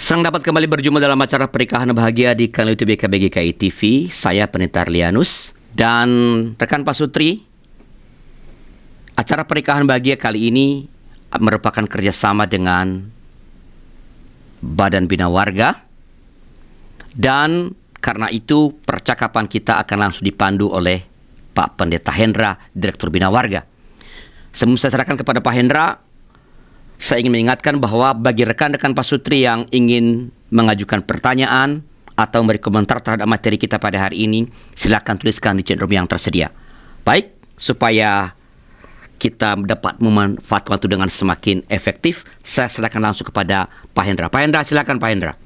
Senang dapat kembali berjumpa dalam acara Pernikahan Bahagia di kanal YouTube YKBGKI TV. Saya Pendeta Arlianus dan rekan Pak Sutri. Acara Pernikahan Bahagia kali ini merupakan kerjasama dengan Badan Bina Warga. Dan karena itu percakapan kita akan langsung dipandu oleh Pak Pendeta Hendra, Direktur Bina Warga. Sebelum saya serahkan kepada Pak Hendra, saya ingin mengingatkan bahwa bagi rekan-rekan Pak Sutri yang ingin mengajukan pertanyaan atau memberi komentar terhadap materi kita pada hari ini, silakan tuliskan di chat room yang tersedia. Baik, supaya kita dapat memanfaatkan waktu dengan semakin efektif, saya silakan langsung kepada Pak Hendra. Pak Hendra, silakan Pak Hendra.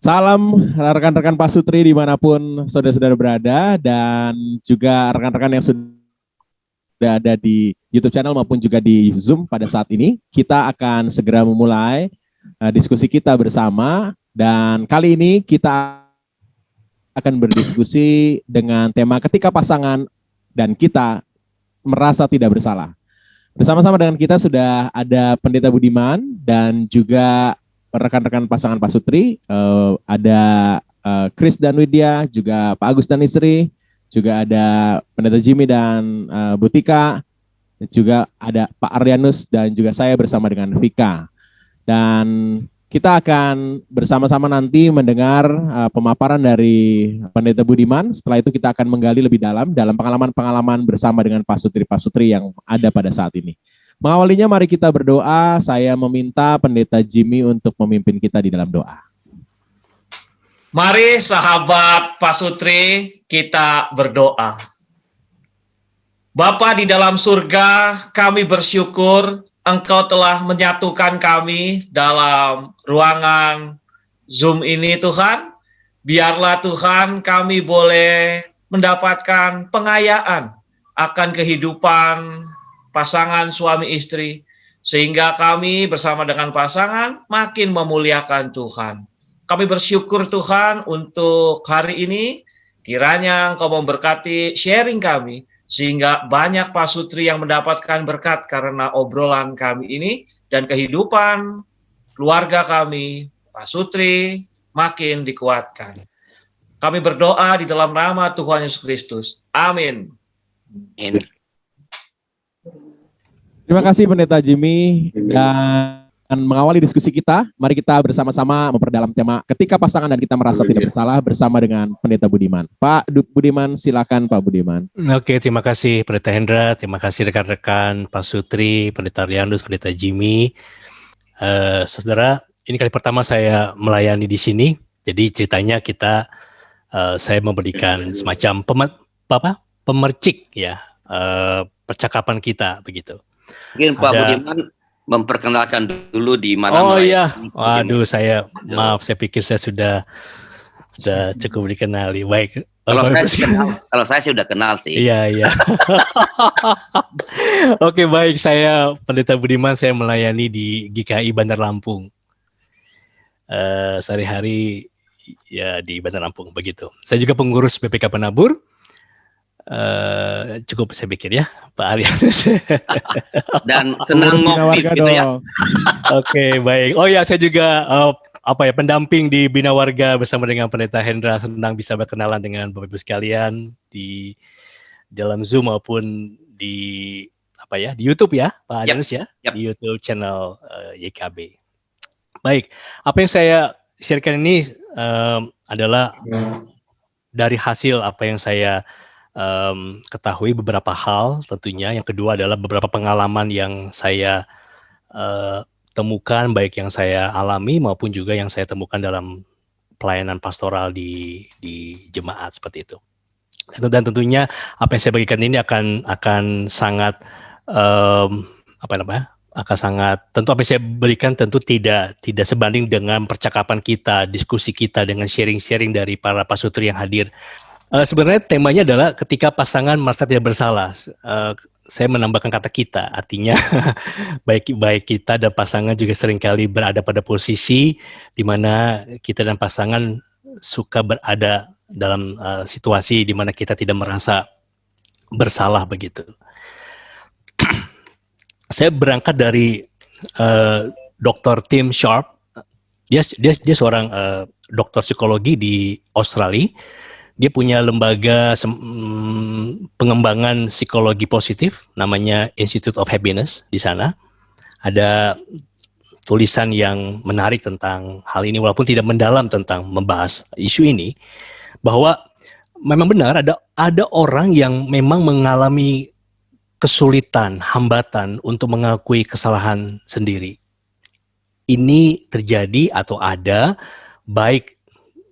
Salam rekan-rekan Pak Sutri dimanapun saudara-saudara berada, dan juga rekan-rekan yang sudah ada di YouTube channel maupun juga di Zoom pada saat ini. Kita akan segera memulai diskusi kita bersama, dan kali ini kita akan berdiskusi dengan tema ketika pasangan dan kita merasa tidak bersalah. Bersama-sama dengan kita sudah ada Pendeta Budiman dan juga rekan-rekan pasangan Pak Sutri, ada Chris dan Widya, juga Pak Agus dan istri, juga ada Pendeta Jimmy dan Butika, juga ada Pak Arlianus dan juga saya bersama dengan Vika. Dan kita akan bersama-sama nanti mendengar pemaparan dari Pendeta Budiman. Setelah itu kita akan menggali lebih dalam pengalaman-pengalaman bersama dengan Pak Sutri yang ada pada saat ini. Mengawalinya mari kita berdoa. Saya meminta Pendeta Jimmy untuk memimpin kita di dalam doa. Mari sahabat Pak Sutri, kita berdoa. Bapa di dalam surga, kami bersyukur Engkau telah menyatukan kami dalam ruangan Zoom ini, Tuhan. Biarlah Tuhan kami boleh mendapatkan pengayaan akan kehidupan pasangan suami istri, sehingga kami bersama dengan pasangan makin memuliakan Tuhan. Kami bersyukur Tuhan untuk hari ini, kiranya Engkau memberkati sharing kami, sehingga banyak Pak Sutri yang mendapatkan berkat karena obrolan kami ini, dan kehidupan keluarga kami, Pak Sutri, makin dikuatkan. Kami berdoa di dalam nama Tuhan Yesus Kristus. Amin. Amin. Terima kasih Pendeta Jimmy, dan mengawali diskusi kita, mari kita bersama-sama memperdalam tema ketika pasangan dan kita merasa tidak bersalah bersama dengan Pendeta Budiman. Pak Budiman, silakan Pak Budiman. Oke, terima kasih Pendeta Hendra, terima kasih rekan-rekan Pak Sutri, Pendeta Arlianus, Pendeta Jimmy. Saudara, ini kali pertama saya melayani di sini, jadi ceritanya saya memberikan semacam pemercik ya, percakapan kita begitu. Mungkin Pak Budiman memperkenalkan dulu di mana. Oh iya, waduh saya pikir saya sudah cukup dikenali. Baik. Kalau saya sih udah kenal sih. Iya. Oke, baik, saya Pendeta Budiman, saya melayani di GKI Bandar Lampung. Sehari-hari ya di Bandar Lampung begitu. Saya juga pengurus BPK Penabur. Cukup saya pikir ya Pak Arlianus. Dan senang ngopi gitu ya. Oke, baik. Oh ya, saya juga pendamping di Bina Warga bersama dengan Pendeta Hendra. Senang bisa berkenalan dengan Bapak Ibu sekalian di dalam Zoom maupun di di YouTube ya Pak Arlianus ya. Di YouTube channel YKB. Baik, apa yang saya sharekan ini adalah dari hasil apa yang saya ketahui, beberapa hal tentunya. Yang kedua adalah beberapa pengalaman yang saya temukan, baik yang saya alami maupun juga yang saya temukan dalam pelayanan pastoral di jemaat seperti itu. Dan tentunya apa yang saya bagikan ini akan sangat tentu apa yang saya berikan tentu tidak sebanding dengan percakapan kita, diskusi kita dengan sharing-sharing dari para pasutri yang hadir. Sebenarnya temanya adalah ketika pasangan merasa tidak bersalah. Saya menambahkan kata kita, artinya baik kita dan pasangan juga seringkali berada pada posisi di mana kita dan pasangan suka berada dalam situasi di mana kita tidak merasa bersalah begitu. Saya berangkat dari Dr. Tim Sharp Dia seorang dokter psikologi di Australia. Dia punya lembaga pengembangan psikologi positif, namanya Institute of Happiness di sana. Ada tulisan yang menarik tentang hal ini, walaupun tidak mendalam tentang membahas isu ini, bahwa memang benar ada orang yang memang mengalami kesulitan, hambatan untuk mengakui kesalahan sendiri. Ini terjadi atau ada baik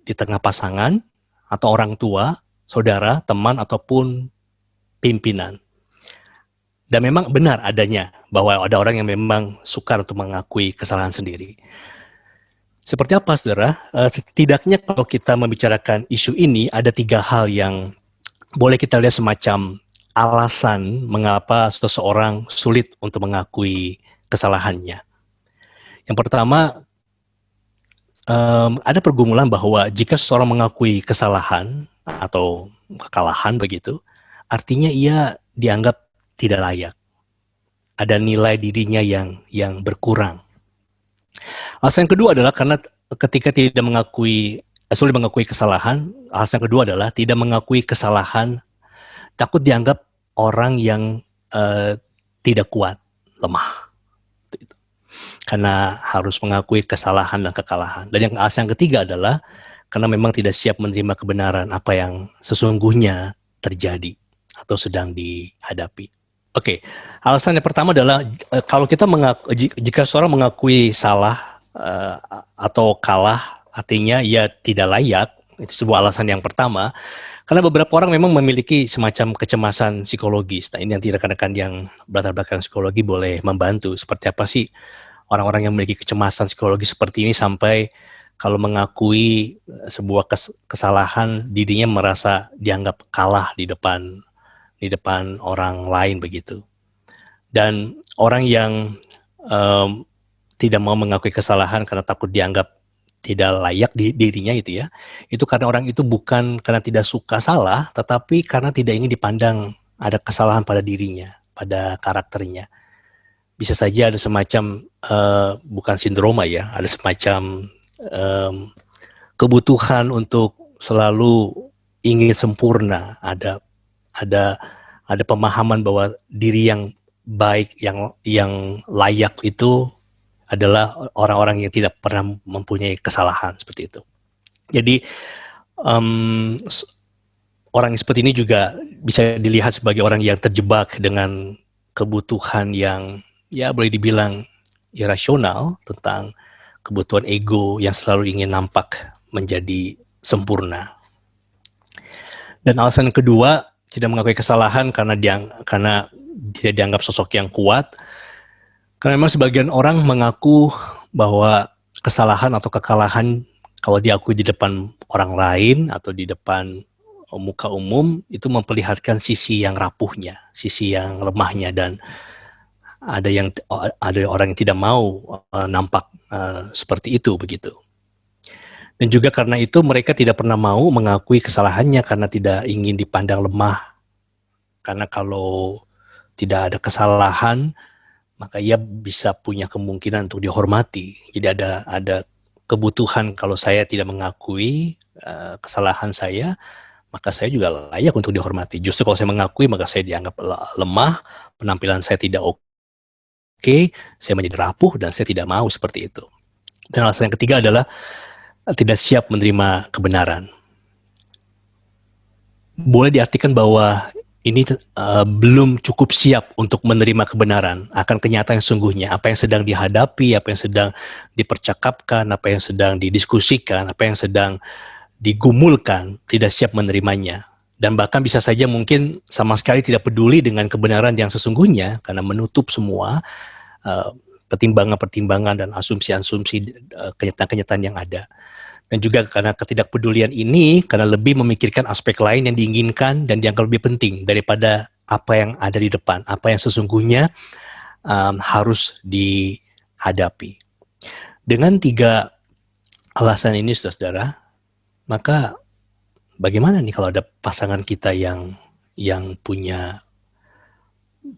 di tengah pasangan atau orang tua, saudara, teman, ataupun pimpinan. Dan memang benar adanya bahwa ada orang yang memang sukar untuk mengakui kesalahan sendiri. Seperti apa, saudara? Setidaknya kalau kita membicarakan isu ini, ada 3 hal yang boleh kita lihat semacam alasan mengapa seseorang sulit untuk mengakui kesalahannya. Yang pertama, ada pergumulan bahwa jika seseorang mengakui kesalahan atau kekalahan begitu, artinya ia dianggap tidak layak. Ada nilai dirinya yang berkurang. Alasan yang kedua adalah karena ketika tidak sulit mengakui kesalahan, alasan yang kedua adalah tidak mengakui kesalahan, takut dianggap orang yang tidak kuat, lemah. Karena harus mengakui kesalahan dan kekalahan. Dan yang alasan ketiga adalah karena memang tidak siap menerima kebenaran apa yang sesungguhnya terjadi atau sedang dihadapi. Oke, alasan yang pertama adalah kalau kita jika seorang mengakui salah atau kalah, artinya ia tidak layak. Itu sebuah alasan yang pertama. Karena beberapa orang memang memiliki semacam kecemasan psikologis. Nah, ini nanti rekan-rekan yang berlatar belakang psikologi boleh membantu. Seperti apa sih orang-orang yang memiliki kecemasan psikologi seperti ini sampai kalau mengakui sebuah kesalahan, dirinya merasa dianggap kalah di depan orang lain begitu. Dan orang yang tidak mau mengakui kesalahan karena takut dianggap tidak layak dirinya itu karena orang itu bukan karena tidak suka salah, tetapi karena tidak ingin dipandang ada kesalahan pada dirinya, pada karakternya. Bisa saja ada semacam bukan sindroma ada semacam kebutuhan untuk selalu ingin sempurna, ada pemahaman bahwa diri yang baik, yang layak itu adalah orang-orang yang tidak pernah mempunyai kesalahan seperti itu. Jadi orang seperti ini juga bisa dilihat sebagai orang yang terjebak dengan kebutuhan yang boleh dibilang irasional tentang kebutuhan ego yang selalu ingin nampak menjadi sempurna. Dan alasan kedua, tidak mengakui kesalahan karena tidak dianggap sosok yang kuat. Karena memang sebagian orang mengaku bahwa kesalahan atau kekalahan kalau diakui di depan orang lain atau di depan muka umum itu memperlihatkan sisi yang rapuhnya, sisi yang lemahnya, dan ada orang yang tidak mau nampak seperti itu begitu. Dan juga karena itu mereka tidak pernah mau mengakui kesalahannya karena tidak ingin dipandang lemah. Karena kalau tidak ada kesalahan, maka ia bisa punya kemungkinan untuk dihormati. Jadi ada kebutuhan kalau saya tidak mengakui kesalahan saya, maka saya juga layak untuk dihormati. Justru kalau saya mengakui, maka saya dianggap lemah, penampilan saya tidak oke, saya menjadi rapuh, dan saya tidak mau seperti itu. Dan alasan yang ketiga adalah tidak siap menerima kebenaran. Boleh diartikan bahwa ini belum cukup siap untuk menerima kebenaran akan kenyataan yang sungguhnya, apa yang sedang dihadapi, apa yang sedang dipercakapkan, apa yang sedang didiskusikan, apa yang sedang digumulkan, tidak siap menerimanya. Dan bahkan bisa saja mungkin sama sekali tidak peduli dengan kebenaran yang sesungguhnya karena menutup semua pertimbangan-pertimbangan dan asumsi-asumsi kenyataan-kenyataan yang ada. Dan juga karena ketidakpedulian ini, karena lebih memikirkan aspek lain yang diinginkan dan dianggap lebih penting daripada apa yang ada di depan, apa yang sesungguhnya harus dihadapi. Dengan 3 alasan ini, saudara, maka bagaimana nih kalau ada pasangan kita yang punya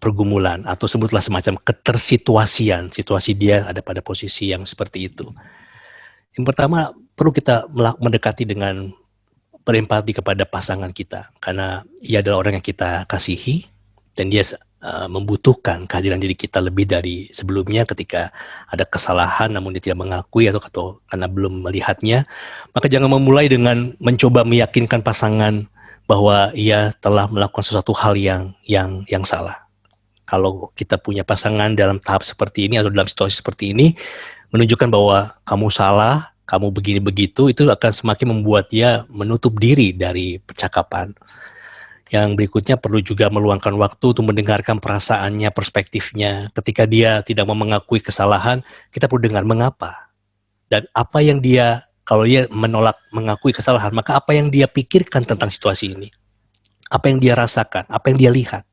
pergumulan atau sebutlah semacam ketersituasian, situasi dia ada pada posisi yang seperti itu. Yang pertama, perlu kita mendekati dengan berempati kepada pasangan kita, karena ia adalah orang yang kita kasihi, dan dia membutuhkan kehadiran diri kita lebih dari sebelumnya. Ketika ada kesalahan namun dia tidak mengakui atau karena belum melihatnya, maka jangan memulai dengan mencoba meyakinkan pasangan bahwa ia telah melakukan sesuatu hal yang salah. Kalau kita punya pasangan dalam tahap seperti ini atau dalam situasi seperti ini, menunjukkan bahwa kamu salah, kamu begini begitu, itu akan semakin membuat dia menutup diri dari percakapan. Yang berikutnya, perlu juga meluangkan waktu untuk mendengarkan perasaannya, perspektifnya. Ketika dia tidak mau mengakui kesalahan, kita perlu dengar mengapa. Dan apa yang dia, kalau dia menolak mengakui kesalahan, maka apa yang dia pikirkan tentang situasi ini. Apa yang dia rasakan, apa yang dia lihat.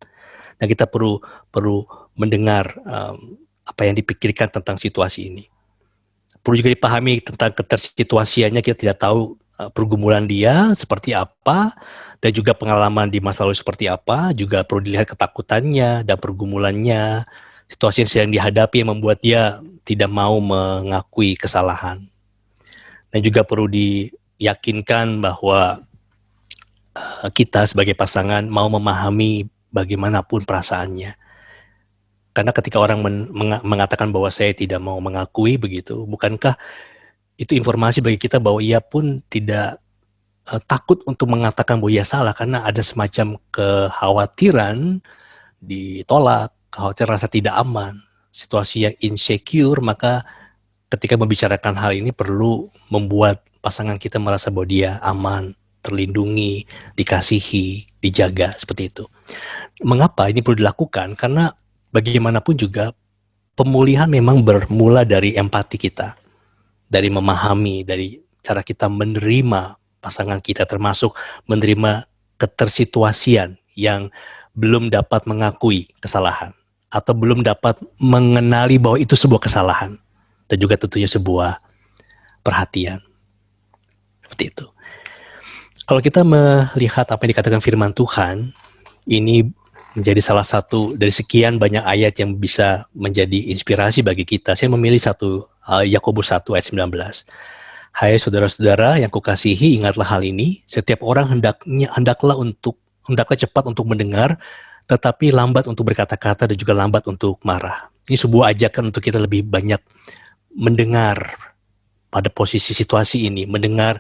Dan kita perlu mendengar apa yang dipikirkan tentang situasi ini. Perlu juga dipahami tentang ketersituasiannya, kita tidak tahu pergumulan dia seperti apa, dan juga pengalaman di masa lalu seperti apa. Juga perlu dilihat ketakutannya dan pergumulannya, situasi yang sedang dihadapi yang membuat dia tidak mau mengakui kesalahan. Dan juga perlu diyakinkan bahwa kita sebagai pasangan mau memahami bagaimanapun perasaannya. Karena ketika orang mengatakan bahwa saya tidak mau mengakui begitu, bukankah itu informasi bagi kita bahwa ia pun tidak takut untuk mengatakan bahwa ia salah, karena ada semacam kekhawatiran ditolak, kekhawatiran rasa tidak aman, situasi yang insecure. Maka ketika membicarakan hal ini perlu membuat pasangan kita merasa bahwa dia aman, terlindungi, dikasihi, dijaga, seperti itu. Mengapa ini perlu dilakukan? Karena bagaimanapun juga pemulihan memang bermula dari empati kita, dari memahami, dari cara kita menerima pasangan kita, termasuk menerima ketersituasian yang belum dapat mengakui kesalahan atau belum dapat mengenali bahwa itu sebuah kesalahan, dan juga tentunya sebuah perhatian. Seperti itu. Kalau kita melihat apa yang dikatakan firman Tuhan, ini menjadi salah satu dari sekian banyak ayat yang bisa menjadi inspirasi bagi kita. Saya memilih satu Yakobus 1 ayat 19. Hai saudara-saudara yang kukasihi, ingatlah hal ini. Setiap orang hendaklah cepat untuk mendengar, tetapi lambat untuk berkata-kata dan juga lambat untuk marah. Ini sebuah ajakan untuk kita lebih banyak mendengar pada posisi situasi ini, mendengar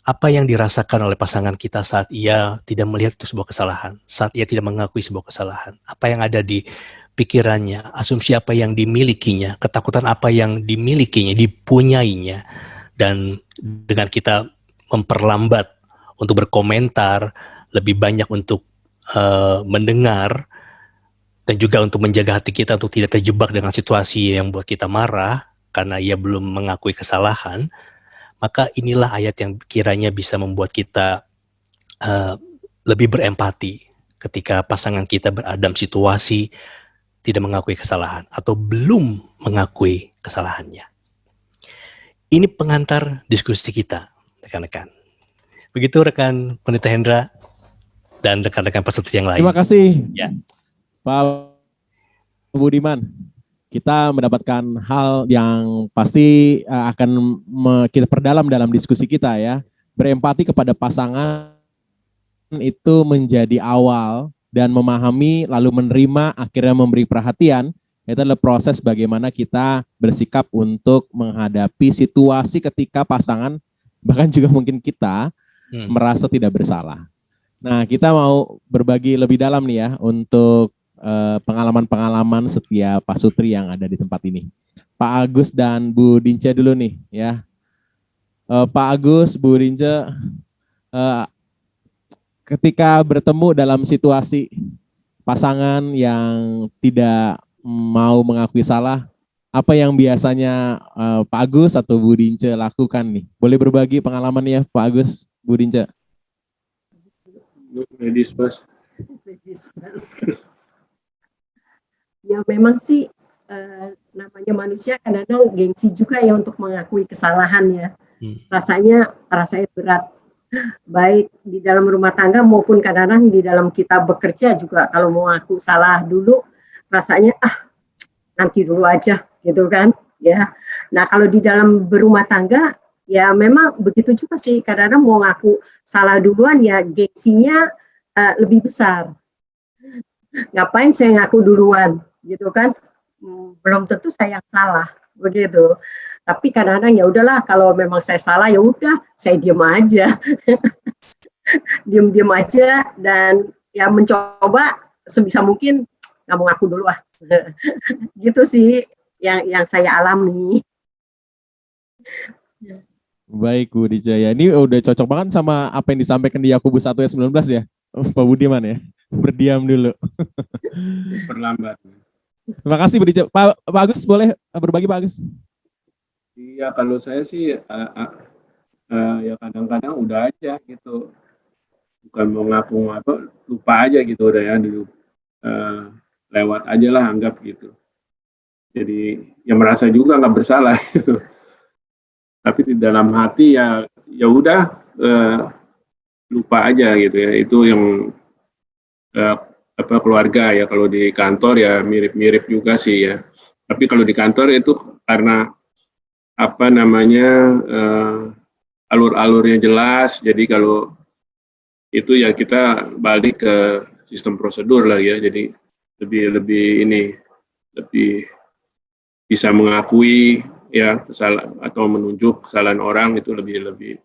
apa yang dirasakan oleh pasangan kita saat ia tidak melihat itu sebuah kesalahan, saat ia tidak mengakui sebuah kesalahan, apa yang ada di pikirannya, asumsi apa yang dimilikinya, ketakutan apa yang dimilikinya, dipunyainya. Dan dengan kita memperlambat untuk berkomentar, lebih banyak untuk mendengar, dan juga untuk menjaga hati kita untuk tidak terjebak dengan situasi yang buat kita marah karena ia belum mengakui kesalahan, maka inilah ayat yang kiranya bisa membuat kita lebih berempati ketika pasangan kita berada dalam situasi tidak mengakui kesalahan atau belum mengakui kesalahannya. Ini pengantar diskusi kita, rekan-rekan. Begitu rekan Pendeta Hendra dan rekan-rekan peserta yang lain. Terima kasih, ya, Pak Budiman. Kita mendapatkan hal yang pasti akan kita perdalam dalam diskusi kita ya. Berempati kepada pasangan itu menjadi awal, dan memahami lalu menerima akhirnya memberi perhatian. Itu adalah proses bagaimana kita bersikap untuk menghadapi situasi ketika pasangan, bahkan juga mungkin kita merasa tidak bersalah. Nah, kita mau berbagi lebih dalam nih ya untuk pengalaman-pengalaman setia Pak Sutri yang ada di tempat ini. Pak Agus dan Bu Dince dulu nih ya. Pak Agus, Bu Dince, ketika bertemu dalam situasi pasangan yang tidak mau mengakui salah, apa yang biasanya Pak Agus atau Bu Dince lakukan nih? Boleh berbagi pengalamannya Pak Agus, Bu Dince? Ladies first. Ya memang sih namanya manusia kadang-kadang gengsi juga ya untuk mengakui kesalahan ya. Rasanya berat, baik di dalam rumah tangga maupun kadang-kadang di dalam kita bekerja juga. Kalau mau aku salah dulu rasanya nanti dulu aja gitu kan ya. Nah kalau di dalam berumah tangga ya memang begitu juga sih, kadang-kadang mau ngaku salah duluan ya gengsinya lebih besar. Ngapain saya ngaku duluan gitu kan, belum tentu saya yang salah begitu. Tapi kadang-kadang ya udahlah, kalau memang saya salah ya udah saya diam aja. Diam-diam aja dan ya mencoba sebisa mungkin nggak mau ngaku dulu gitu sih yang saya alami. Baik Bu Dijaya, ini udah cocok banget sama apa yang disampaikan di Yakobus 1 ayat 19 ya, Pak Budiman ya, berdiam dulu. Perlambat. Terima kasih Bu Dijaya. Pak Agus boleh berbagi Pak Agus? Iya, kalau saya sih ya kadang-kadang udah aja gitu, bukan mau ngaku apa, lupa aja gitu udah ya, dulu lewat aja lah anggap gitu. Jadi ya merasa juga nggak bersalah gitu. Tapi di dalam hati ya udah lupa aja gitu ya. Itu yang apa keluarga ya, kalau di kantor ya mirip-mirip juga sih ya. Tapi kalau di kantor itu karena apa namanya alur-alurnya jelas, jadi kalau itu ya kita balik ke sistem prosedur lah ya, jadi lebih bisa mengakui ya kesalahan atau menunjuk kesalahan orang itu lebih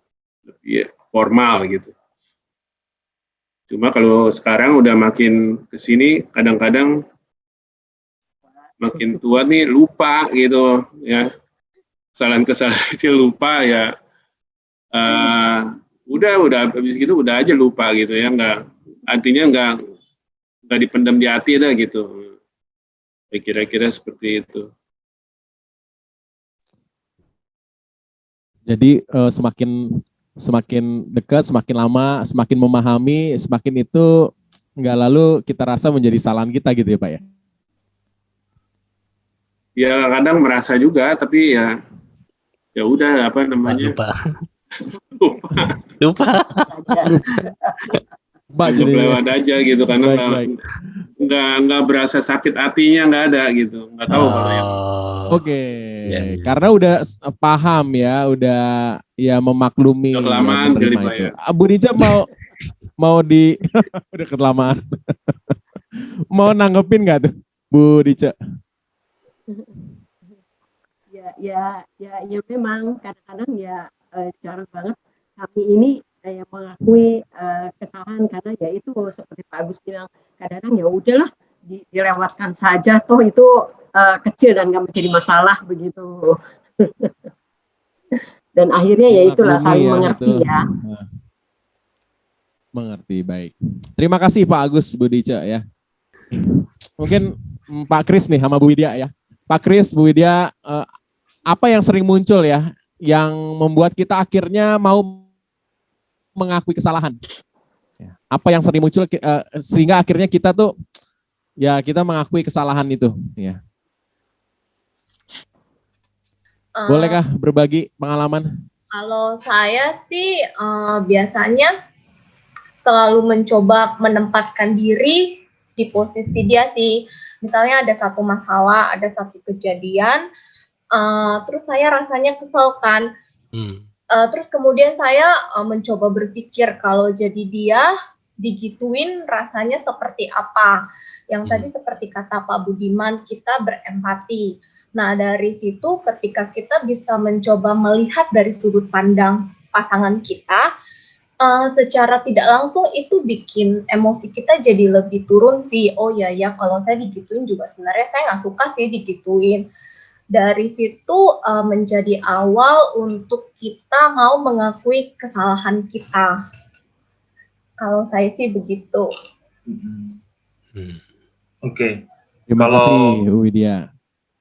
formal gitu. Cuma kalau sekarang udah makin kesini, kadang-kadang makin tua nih lupa gitu ya, kesalahan itu lupa ya, udah habis gitu udah aja lupa gitu ya, artinya nggak dipendam di hati dah gitu, kira-kira seperti itu. Jadi semakin dekat, semakin lama, semakin memahami, semakin itu nggak lalu kita rasa menjadi kesalahan kita gitu ya Pak ya? Ya kadang merasa juga, tapi ya udah apa namanya, lupa. Jadi lewat aja gitu, karena nggak berasa sakit hatinya, nggak ada gitu, nggak tahu kalau yang Oke. Karena udah paham ya, udah ya memaklumi, udah kelamaan ya, kali Pak ya. Bu Dija mau di udah kelamaan. Mau nanggepin nggak tuh Bu Dija? Ya memang kadang-kadang ya jarang banget kami ini mengakui kesalahan, karena ya itu seperti Pak Agus bilang, kadang-kadang ya udahlah dilewatkan saja, toh itu kecil dan nggak menjadi masalah begitu. Dan akhirnya ya itulah saling mengerti gitu. Ya. Mengerti, baik. Terima kasih Pak Agus, Bu Dija ya. Mungkin Pak Kris nih sama Bu Widya ya. Pak Kris, Bu Widya, apa yang sering muncul ya, yang membuat kita akhirnya mau mengakui kesalahan? Apa yang sering muncul sehingga akhirnya kita tuh ya kita mengakui kesalahan itu? Ya. Bolehkah berbagi pengalaman? Kalau saya sih biasanya selalu mencoba menempatkan diri di posisi dia sih. Misalnya ada satu masalah, ada satu kejadian, terus saya rasanya kesel kan. Terus kemudian saya mencoba berpikir kalau jadi dia digituin rasanya seperti apa. Yang tadi seperti kata Pak Budiman, kita berempati. Nah, dari situ ketika kita bisa mencoba melihat dari sudut pandang pasangan kita, secara tidak langsung itu bikin emosi kita jadi lebih turun sih. Oh ya, kalau saya digituin juga sebenarnya saya nggak suka sih digituin. Dari situ menjadi awal untuk kita mau mengakui kesalahan kita. Kalau saya sih begitu. Oke. Terima kasih Bu Widya.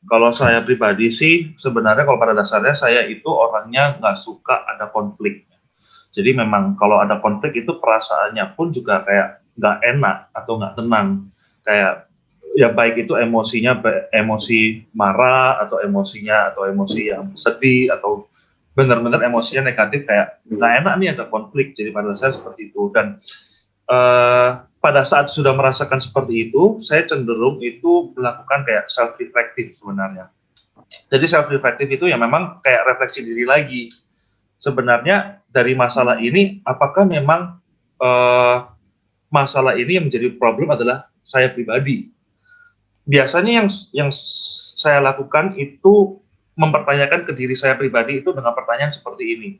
Kalau saya pribadi sih sebenarnya kalau pada dasarnya saya itu orangnya nggak suka ada konflik. Jadi memang kalau ada konflik itu perasaannya pun juga kayak nggak enak atau nggak tenang. Kayak ya baik itu emosinya emosi marah atau emosi yang sedih atau benar-benar emosinya negatif, kayak nggak enak nih ada konflik. Jadi pada saya seperti itu. Dan pada saat sudah merasakan seperti itu, saya cenderung itu melakukan kayak self-reflective sebenarnya. Jadi self-reflective itu ya memang kayak refleksi diri lagi. sebenarnya dari masalah ini, apakah memang masalah ini yang menjadi problem adalah saya pribadi. Biasanya yang saya lakukan itu mempertanyakan ke diri saya pribadi itu dengan pertanyaan seperti ini.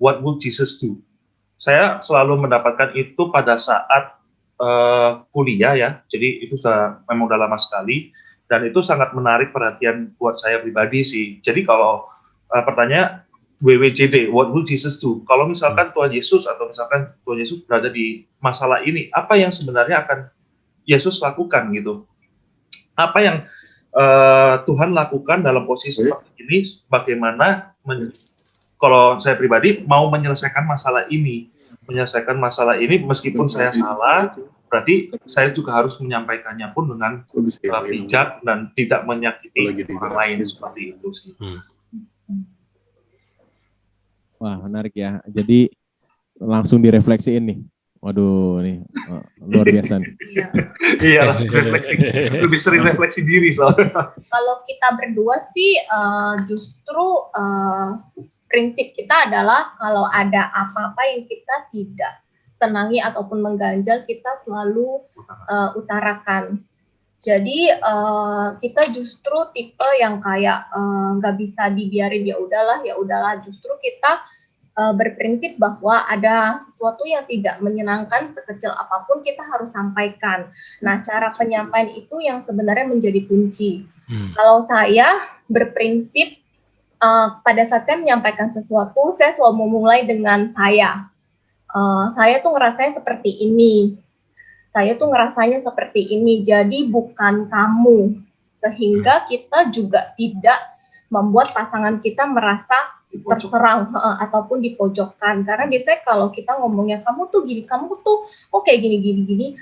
What would Jesus do? Saya selalu mendapatkan itu pada saat kuliah ya. Jadi itu memang udah lama sekali dan itu sangat menarik perhatian buat saya pribadi sih. Jadi kalau pertanyaan WWJD, what would Jesus do? Kalau misalkan Tuhan Yesus atau misalkan Tuhan Yesus berada di masalah ini, apa yang sebenarnya akan Yesus lakukan gitu? Apa yang Tuhan lakukan dalam posisi seperti ini? Bagaimana kalau saya pribadi mau menyelesaikan masalah ini meskipun saya salah, berarti saya juga harus menyampaikannya pun dengan bijak dan tidak menyakiti orang lain seperti itu sih. Wah, menarik ya. Jadi langsung direfleksiin nih. Waduh, nih luar biasa nih. Iya, langsung refleksi. Lebih sering refleksi diri soalnya. Kalau kita berdua sih justru prinsip kita adalah kalau ada apa-apa yang kita tidak senangi ataupun mengganjal, kita selalu utarakan. Jadi kita justru tipe yang kayak nggak bisa dibiarin, ya udahlah. Justru kita berprinsip bahwa ada sesuatu yang tidak menyenangkan sekecil apapun kita harus sampaikan. Nah, cara penyampaian itu yang sebenarnya menjadi kunci. Kalau saya berprinsip pada saat saya menyampaikan sesuatu, saya selalu memulai dengan saya. Saya tuh ngerasanya seperti ini. Saya tuh ngerasanya seperti ini, jadi bukan kamu. Sehingga kita juga tidak membuat pasangan kita merasa terserang ataupun dipojokkan. Karena biasanya kalau kita ngomongnya kamu tuh gini, kamu tuh oke gini,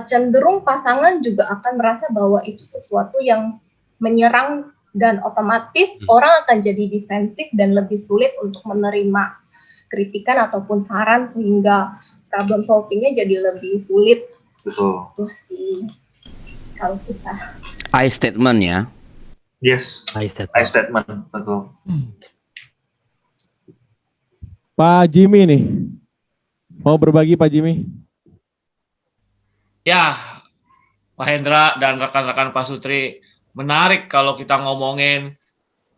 cenderung pasangan juga akan merasa bahwa itu sesuatu yang menyerang dan otomatis orang akan jadi defensif dan lebih sulit untuk menerima kritikan ataupun saran sehingga problem solvingnya jadi lebih sulit. Betul. Itu sih kalau kita. I statement ya. Yes. I I statement, betul. Pak Jimmy nih, mau berbagi Pak Jimmy? Ya, Pak Hendra dan rekan-rekan Pak Sutri, menarik kalau kita ngomongin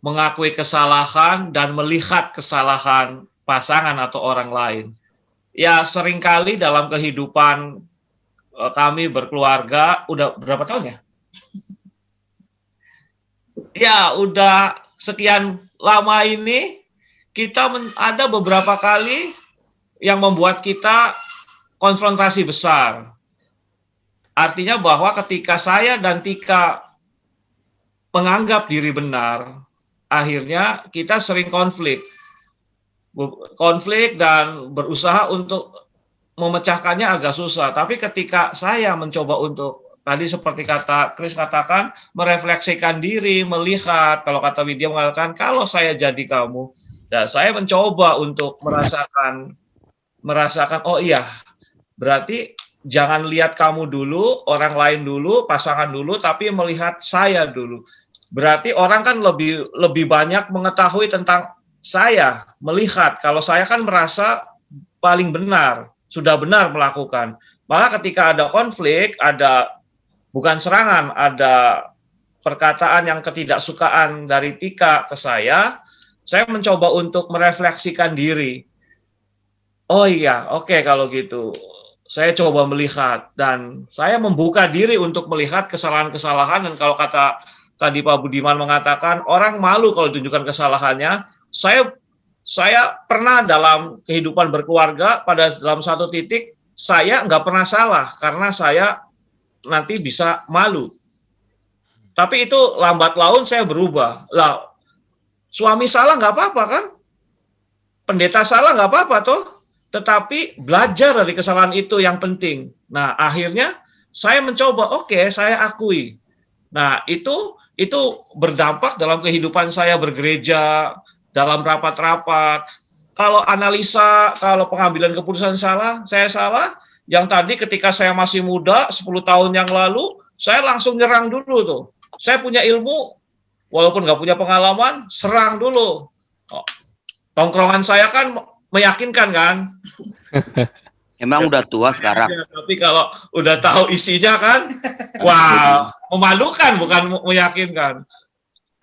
mengakui kesalahan dan melihat kesalahan pasangan atau orang lain. Ya, seringkali dalam kehidupan kami berkeluarga, udah berapa tahun ya? Ya, udah sekian lama ini, kita ada beberapa kali yang membuat kita konfrontasi besar. Artinya bahwa ketika saya dan Tika menganggap diri benar, akhirnya kita sering konflik dan berusaha untuk memecahkannya agak susah. Tapi ketika saya mencoba untuk, tadi seperti kata Chris katakan, merefleksikan diri, melihat, kalau kata Widya mengatakan, kalau saya jadi kamu, dan saya mencoba untuk merasakan, oh iya, berarti jangan lihat kamu dulu, orang lain dulu, pasangan dulu, tapi melihat saya dulu. Berarti orang kan lebih banyak mengetahui tentang saya, melihat. Kalau saya kan merasa paling benar, sudah benar melakukan. Maka ketika ada konflik, ada bukan serangan, ada perkataan yang ketidaksukaan dari Tika ke saya mencoba untuk merefleksikan diri. Oh iya, oke kalau gitu. Saya coba melihat dan saya membuka diri untuk melihat kesalahan-kesalahan, dan kalau kata tadi Pak Budiman mengatakan orang malu kalau tunjukkan kesalahannya. Saya pernah dalam kehidupan berkeluarga dalam satu titik saya nggak pernah salah karena saya nanti bisa malu. Tapi itu lambat laun saya berubah. Lah, suami salah nggak apa-apa kan? Pendeta salah nggak apa-apa toh? Tetapi belajar dari kesalahan itu yang penting. Nah, akhirnya saya mencoba, oke, saya akui. Nah, itu berdampak dalam kehidupan saya bergereja, dalam rapat-rapat. Kalau analisa, kalau pengambilan keputusan saya salah. Yang tadi ketika saya masih muda, 10 tahun yang lalu, saya langsung nyerang dulu tuh. Saya punya ilmu, walaupun nggak punya pengalaman, serang dulu. Oh, Tongkrongan saya kan meyakinkan kan. Emang udah tua sekarang. Ya, tapi kalau udah tahu isinya kan, wah, memalukan bukan meyakinkan.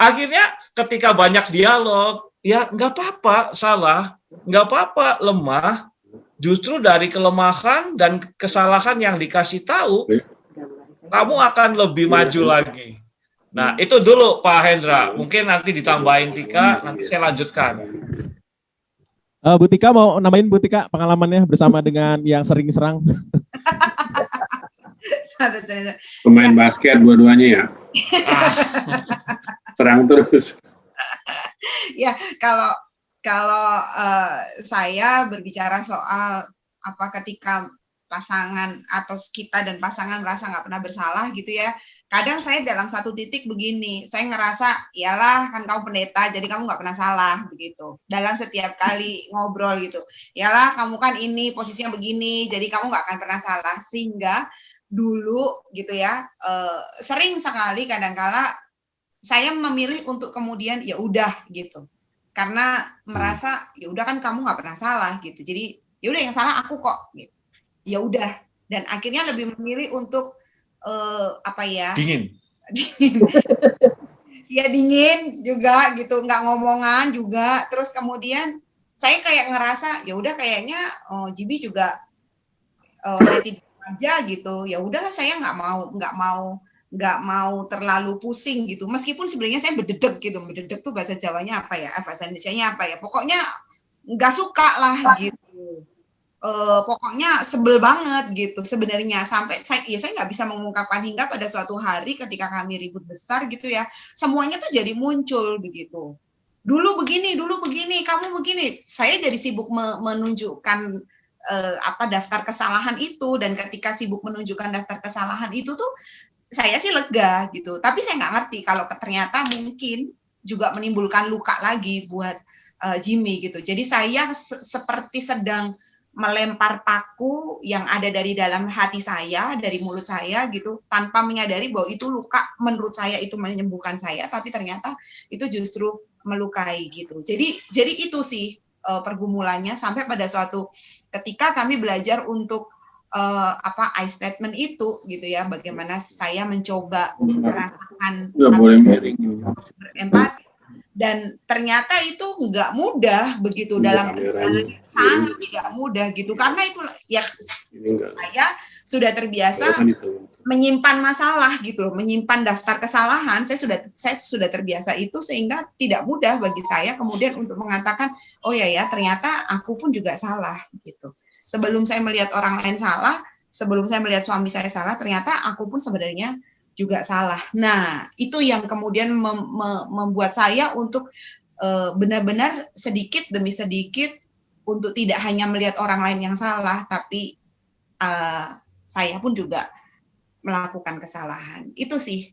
Akhirnya ketika banyak dialog, ya nggak apa-apa salah, nggak apa-apa lemah. Justru dari kelemahan dan kesalahan yang dikasih tahu, kamu akan lebih maju lagi. Nah, itu dulu Pak Hendra. Mungkin nanti ditambahin Tika, nanti saya lanjutkan. Bu Tika mau nambahin Bu Tika pengalamannya bersama dengan yang sering serang. Pemain basket dua-duanya ya. Serang terus. Ya, kalau saya berbicara soal apa ketika pasangan atau kita dan pasangan merasa nggak pernah bersalah gitu ya. Kadang saya dalam satu titik begini, saya ngerasa, iyalah kan kamu pendeta, jadi kamu nggak pernah salah begitu. Dalam setiap kali ngobrol gitu, iyalah kamu kan ini posisinya begini, jadi kamu nggak akan pernah salah. Sehingga dulu gitu ya, sering sekali kadangkala saya memilih untuk kemudian ya udah gitu, karena merasa ya udah kan kamu nggak pernah salah gitu. Jadi ya udah yang salah aku kok, gitu. Ya udah. Dan akhirnya lebih memilih untuk dingin ya dingin juga gitu, nggak ngomongan juga. Terus kemudian saya kayak ngerasa ya udah kayaknya Jibi juga netizen aja gitu, ya udahlah saya nggak mau terlalu pusing gitu, meskipun sebenarnya saya berdedek gitu. Berdedek tuh bahasa Jawanya apa ya, bahasa Indonesianya apa ya, pokoknya nggak suka lah gitu. Pokoknya sebel banget gitu sebenarnya, sampai saya nggak bisa mengungkapkan hingga pada suatu hari ketika kami ribut besar gitu ya, semuanya tuh jadi muncul begitu. Dulu begini, kamu begini. Saya jadi sibuk menunjukkan daftar kesalahan itu, dan ketika sibuk menunjukkan daftar kesalahan itu tuh saya sih lega gitu. Tapi saya nggak ngerti kalau ternyata mungkin juga menimbulkan luka lagi buat Jimmy gitu. Jadi saya seperti sedang melempar paku yang ada dari dalam hati saya, dari mulut saya gitu, tanpa menyadari bahwa itu luka. Menurut saya itu menyembuhkan saya, tapi ternyata itu justru melukai gitu. Jadi itu sih pergumulannya, sampai pada suatu ketika kami belajar untuk I statement itu gitu ya, bagaimana saya mencoba merasakan berempati. Dan ternyata itu nggak mudah begitu, dalam perjalanan sangat tidak mudah gitu, karena itu ya saya sudah terbiasa menyimpan masalah gitu, menyimpan daftar kesalahan. Saya sudah terbiasa itu, sehingga tidak mudah bagi saya kemudian untuk mengatakan oh ya ternyata aku pun juga salah gitu. Sebelum saya melihat orang lain salah, sebelum saya melihat suami saya salah, ternyata aku pun sebenarnya juga salah. Nah, itu yang kemudian membuat saya untuk benar-benar sedikit demi sedikit untuk tidak hanya melihat orang lain yang salah, tapi saya pun juga melakukan kesalahan. Itu sih.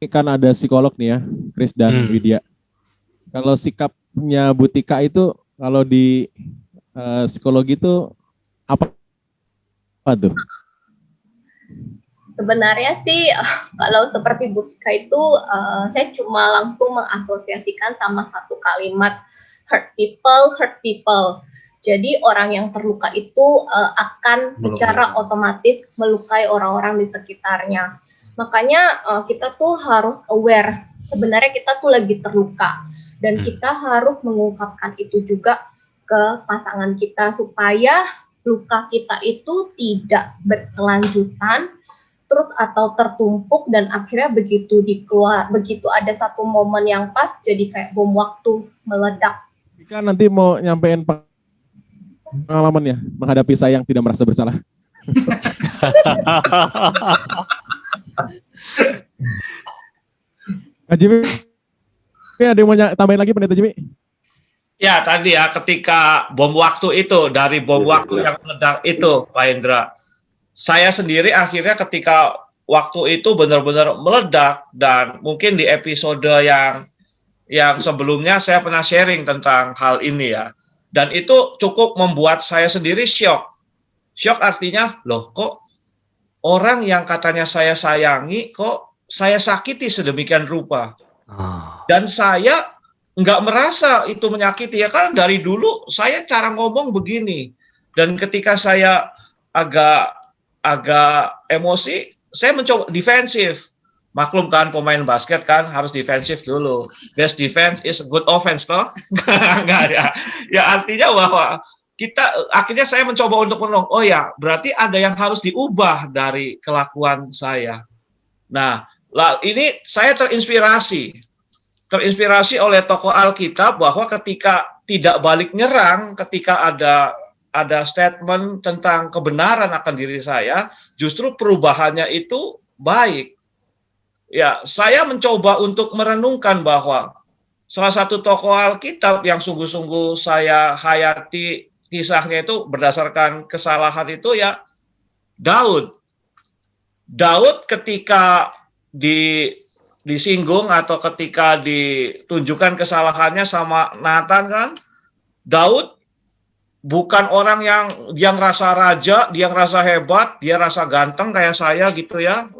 Ini kan ada psikolog nih ya, Chris dan Widya. Kalau sikapnya Bu Tika itu, kalau di psikologi itu apa tuh? Sebenarnya sih kalau seperti Bu Tika itu saya cuma langsung mengasosiasikan sama satu kalimat, hurt people. Jadi orang yang terluka itu akan secara otomatis melukai orang-orang di sekitarnya. Makanya kita tuh harus aware sebenarnya kita tuh lagi terluka, dan kita harus mengungkapkan itu juga ke pasangan kita supaya luka kita itu tidak berkelanjutan terus atau tertumpuk, dan akhirnya begitu ada satu momen yang pas jadi kayak bom waktu meledak. Jika nanti mau nyampein pengalamannya menghadapi saya yang tidak merasa bersalah. Jimmy, ada yang mau tambahin lagi Pendeta Jimmy? Ya tadi ya, ketika bom waktu itu, dari bom waktu yang meledak itu Pak Hendra, saya sendiri akhirnya ketika waktu itu benar-benar meledak, dan mungkin di episode yang sebelumnya saya pernah sharing tentang hal ini ya, dan itu cukup membuat saya sendiri shock artinya, loh kok orang yang katanya saya sayangi kok saya sakiti sedemikian rupa. Dan saya nggak merasa itu menyakiti ya, kan dari dulu saya cara ngomong begini. Dan ketika saya agak emosi, saya mencoba defensif. Maklum kan pemain basket kan harus defensif dulu. Best defense is a good offense toh. Enggak ya. Ya artinya bahwa akhirnya saya mencoba untuk menolong. Oh ya, berarti ada yang harus diubah dari kelakuan saya. Nah, ini saya terinspirasi oleh tokoh Alkitab bahwa ketika tidak balik nyerang, ketika ada statement tentang kebenaran akan diri saya, justru perubahannya itu baik. Ya, saya mencoba untuk merenungkan bahwa salah satu tokoh Alkitab yang sungguh-sungguh saya hayati kisahnya itu berdasarkan kesalahan itu ya Daud. Daud ketika disinggung atau ketika ditunjukkan kesalahannya sama Nathan kan, Daud bukan orang yang rasa raja, dia ngerasa hebat, dia rasa ganteng kayak saya gitu ya.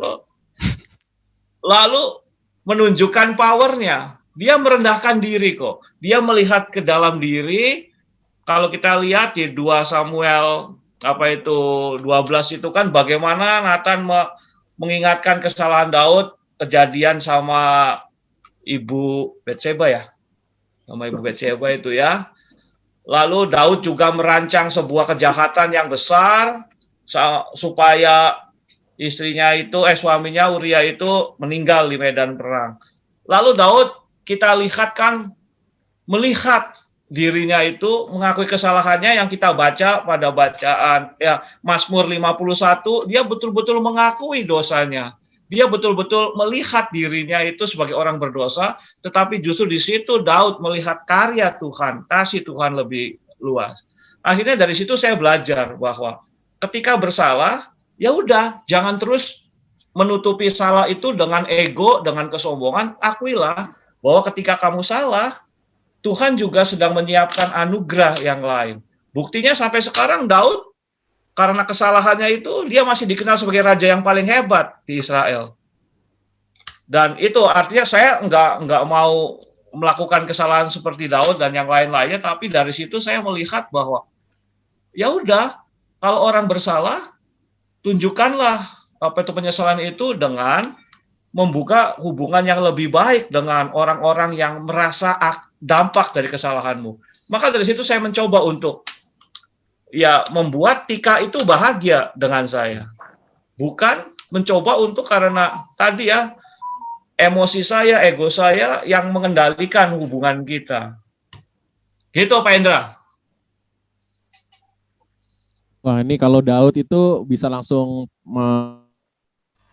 Lalu menunjukkan powernya. Dia merendahkan diri kok. Dia melihat ke dalam diri. Kalau kita lihat di 2 Samuel 12 itu kan bagaimana Nathan mengingatkan kesalahan Daud, kejadian sama Ibu Betseba ya. Sama Ibu Betseba itu ya. Lalu Daud juga merancang sebuah kejahatan yang besar supaya istrinya itu, suaminya Uria itu meninggal di medan perang. Lalu Daud kita lihat kan melihat dirinya itu mengakui kesalahannya yang kita baca pada bacaan ya Mazmur 51, dia betul-betul mengakui dosanya. Dia betul-betul melihat dirinya itu sebagai orang berdosa, tetapi justru di situ Daud melihat karya Tuhan, kasih Tuhan lebih luas. Akhirnya dari situ saya belajar bahwa ketika bersalah, ya udah, jangan terus menutupi salah itu dengan ego, dengan kesombongan. Akuilah bahwa ketika kamu salah, Tuhan juga sedang menyiapkan anugerah yang lain. Buktinya sampai sekarang Daud, karena kesalahannya itu, dia masih dikenal sebagai raja yang paling hebat di Israel. Dan itu artinya saya nggak mau melakukan kesalahan seperti Daud dan yang lain-lainnya, tapi dari situ saya melihat bahwa ya udah, kalau orang bersalah, tunjukkanlah penyesalan itu dengan membuka hubungan yang lebih baik dengan orang-orang yang merasa dampak dari kesalahanmu. Maka dari situ saya mencoba untuk ya membuat Tika itu bahagia dengan saya. Bukan mencoba untuk karena tadi ya emosi saya, ego saya yang mengendalikan hubungan kita. Gitu Pak Indra. Wah, ini kalau Daud itu bisa langsung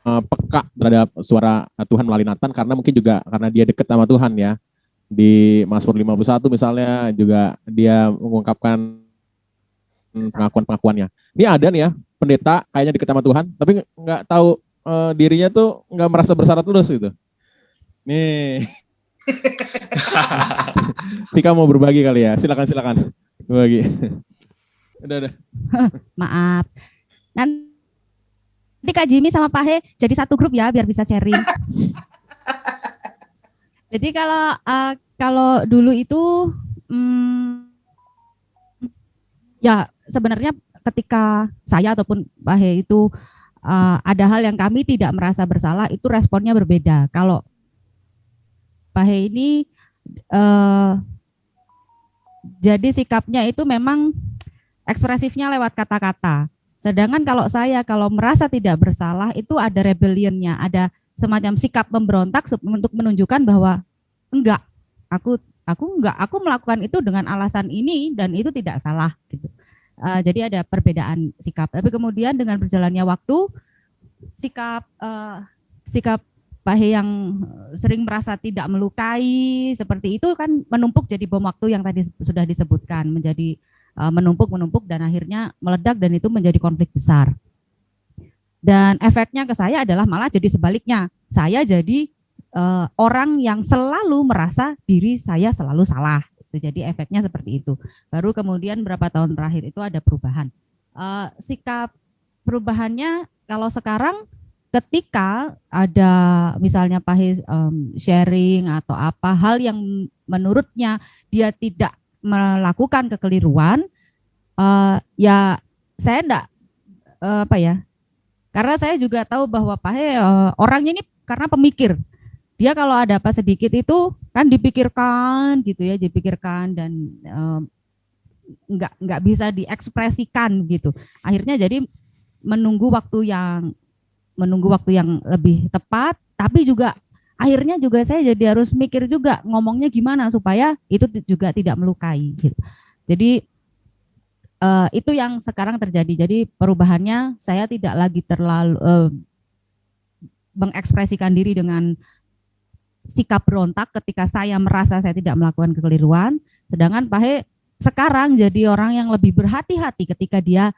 peka terhadap suara Tuhan melalui Nathan karena mungkin juga karena dia dekat sama Tuhan ya. Di Mazmur 51 misalnya juga dia mengungkapkan pengakuan-pengakuannya. Ini ada nih ya, pendeta kayaknya dekat sama Tuhan, tapi nggak tahu dirinya tuh nggak merasa bersalah terus gitu. Nih. Tika mau berbagi kali ya, silakan berbagi. Udah. Maaf. Nanti Kak Jimmy sama Pak He jadi satu grup ya biar bisa sharing. Jadi kalau dulu itu ya sebenarnya ketika saya ataupun Pak He itu ada hal yang kami tidak merasa bersalah, itu responnya berbeda. Kalau Pak He ini jadi sikapnya itu memang ekspresifnya lewat kata-kata. Sedangkan kalau saya kalau merasa tidak bersalah itu ada rebellionnya, ada semacam sikap memberontak untuk menunjukkan bahwa enggak, aku melakukan itu dengan alasan ini dan itu tidak salah gitu. Jadi ada perbedaan sikap. Tapi kemudian dengan berjalannya waktu sikap Pak He yang sering merasa tidak melukai seperti itu kan menumpuk jadi bom waktu yang tadi sudah disebutkan, menjadi menumpuk dan akhirnya meledak dan itu menjadi konflik besar. Dan efeknya ke saya adalah malah jadi sebaliknya. Saya jadi orang yang selalu merasa diri saya selalu salah. Jadi efeknya seperti itu. Baru kemudian beberapa tahun terakhir itu ada perubahan. Sikap perubahannya kalau sekarang ketika ada misalnya Pak sharing atau apa hal yang menurutnya dia tidak melakukan kekeliruan, ya saya enggak apa ya, karena saya juga tahu bahwa Pak orangnya ini karena pemikir. Dia kalau ada apa sedikit itu kan dipikirkan gitu ya, dipikirkan dan nggak bisa diekspresikan gitu. Akhirnya jadi menunggu waktu yang lebih tepat, tapi juga akhirnya juga saya jadi harus mikir juga ngomongnya gimana supaya itu juga tidak melukai gitu. Jadi itu yang sekarang terjadi. Jadi perubahannya saya tidak lagi terlalu mengekspresikan diri dengan sikap berontak ketika saya merasa saya tidak melakukan kekeliruan, sedangkan Pak He sekarang jadi orang yang lebih berhati-hati ketika dia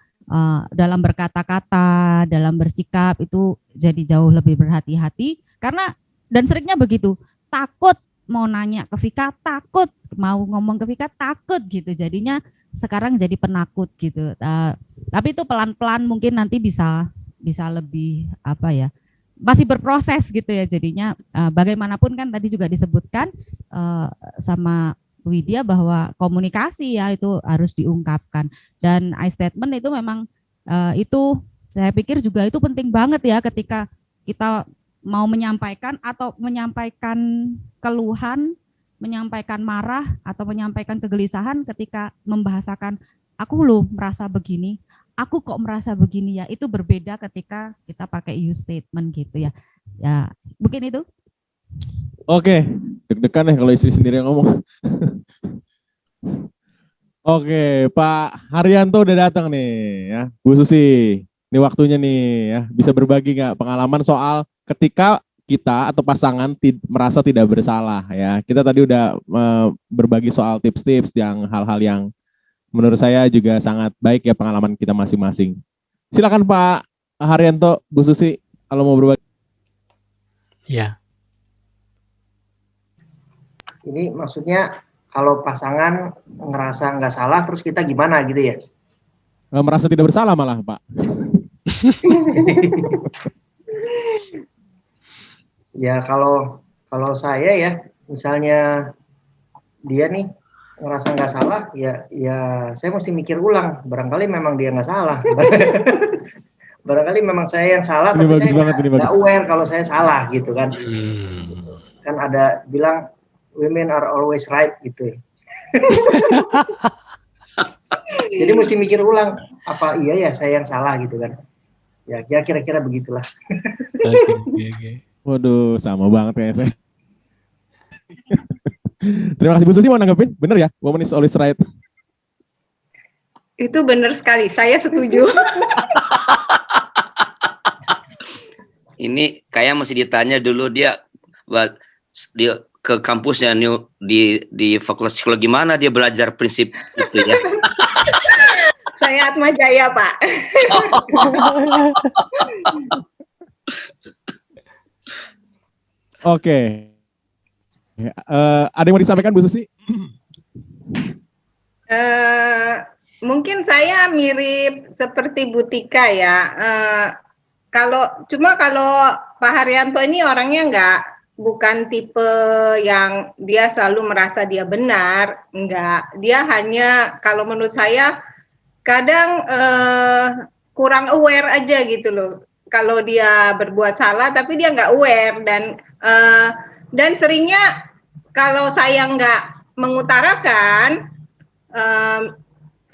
dalam berkata-kata, dalam bersikap itu jadi jauh lebih berhati-hati karena dan seringnya begitu, takut mau nanya ke Vika, takut mau ngomong ke Vika, takut gitu, jadinya sekarang jadi penakut gitu. Tapi itu pelan-pelan mungkin nanti bisa lebih apa ya, masih berproses gitu ya jadinya. Bagaimanapun kan tadi juga disebutkan sama Widya bahwa komunikasi ya itu harus diungkapkan, dan I statement itu memang itu saya pikir juga itu penting banget ya ketika kita mau menyampaikan atau menyampaikan keluhan, menyampaikan marah atau menyampaikan kegelisahan ketika membahasakan aku loh merasa begini, aku kok merasa begini ya, itu berbeda ketika kita pakai you statement gitu ya. Ya, mungkin itu. Oke, deg-degan ya kalau istri sendiri yang ngomong. Oke, Pak Haryanto udah datang nih ya. Bu Susi, ini waktunya nih ya, bisa berbagi nggak pengalaman soal ketika kita atau pasangan merasa tidak bersalah ya. Kita tadi udah berbagi soal tips-tips yang hal-hal yang menurut saya juga sangat baik ya pengalaman kita masing-masing. Silakan Pak Haryanto, Bu Susi, kalau mau berbagi. Ya. Ini maksudnya kalau pasangan ngerasa nggak salah, terus kita gimana gitu ya? Merasa tidak bersalah malah, Pak. Ya kalau saya ya, misalnya dia nih ngerasa nggak salah, ya saya mesti mikir ulang. Barangkali memang dia nggak salah. Barangkali memang saya yang salah, ini tapi saya nggak aware kalau saya salah gitu kan. Kan ada bilang women are always right gitu. Jadi mesti mikir ulang, apa iya ya saya yang salah gitu kan. Ya kira-kira begitulah. Okay. Waduh, sama banget ya saya. Terima kasih Bu Susi, mau nanggepin? Bener ya, woman is always right. Itu benar sekali, saya setuju. Ini kayak mesti ditanya dulu dia ke kampusnya di Fakultas Psikologi mana dia belajar prinsip itu ya. Saya Atma Jaya, Pak. Oke. Ada yang mau disampaikan Bu Susi? Mungkin saya mirip seperti Bu Tika ya. Kalau Pak Haryanto ini orangnya bukan tipe yang dia selalu merasa dia benar, enggak. Dia hanya kalau menurut saya kadang kurang aware aja gitu loh. Kalau dia berbuat salah tapi dia nggak aware, dan seringnya kalau saya nggak mengutarakan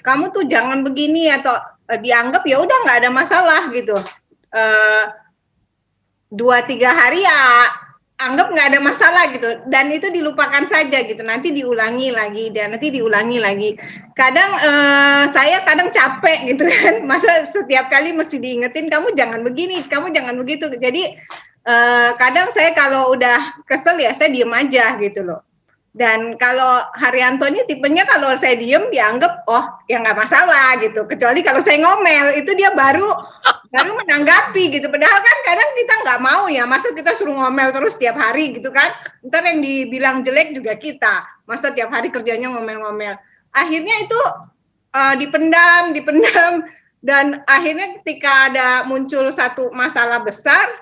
kamu tuh jangan begini atau dianggap ya udah nggak ada masalah gitu. 2-3 hari ya anggap nggak ada masalah gitu, dan itu dilupakan saja gitu, nanti diulangi lagi dan nanti diulangi lagi. Kadang saya kadang capek gitu kan, masa setiap kali mesti diingetin kamu jangan begini, kamu jangan begitu. Jadi kadang saya kalau udah kesel ya saya diem aja gitu loh. Dan kalau Haryanto ini tipenya kalau saya diem dianggap oh ya nggak masalah gitu, kecuali kalau saya ngomel itu dia baru menanggapi gitu. Padahal kan kadang kita nggak mau ya, masa kita suruh ngomel terus tiap hari gitu kan, ntar yang dibilang jelek juga kita, masa tiap hari kerjanya ngomel-ngomel. Akhirnya itu dipendam, dan akhirnya ketika ada muncul satu masalah besar,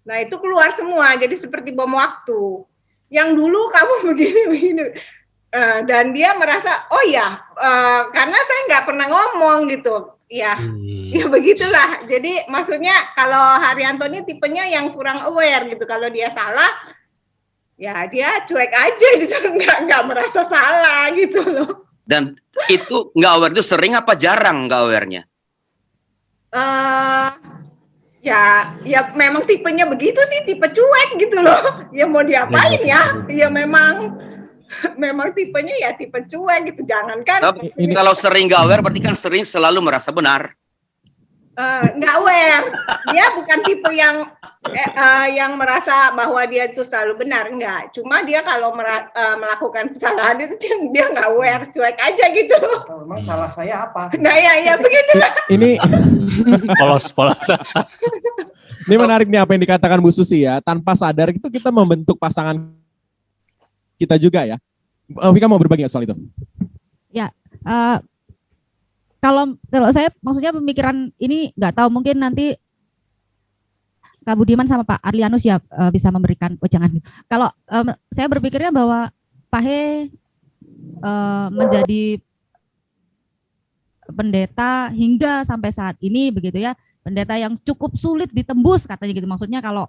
Nah itu keluar semua, jadi seperti bom waktu. Yang dulu kamu begini. Dan dia merasa, oh ya, karena saya nggak pernah ngomong gitu. Ya begitulah. Jadi maksudnya kalau Haryanto ini tipenya yang kurang aware gitu. Kalau dia salah, ya dia cuek aja gitu, nggak merasa salah gitu loh. Dan itu nggak aware itu sering apa jarang nggak awarenya? Ya memang tipenya begitu sih, tipe cuek gitu loh. Ya mau diapain ya? Ya memang tipenya ya tipe cuek gitu. Jangankan kalau sering nggak aware berarti kan sering selalu merasa benar. Nggak aware. Dia bukan tipe yang merasa bahwa dia itu selalu benar, enggak. Cuma dia kalau melakukan kesalahan itu dia nggak aware, cuek aja gitu. Memang salah saya apa? Nah ya begitulah. Ini Polos. ini menarik nih apa yang dikatakan Bu Susi ya. Tanpa sadar itu kita membentuk pasangan kita juga ya. Vika mau berbagi soal itu? Ya, kalau saya maksudnya pemikiran ini nggak tahu, mungkin nanti Kak Budiman sama Pak Arlianus ya bisa memberikan jangan. Kalau saya berpikirnya bahwa Pak He menjadi pendeta hingga sampai saat ini begitu ya, pendeta yang cukup sulit ditembus katanya gitu. Maksudnya kalau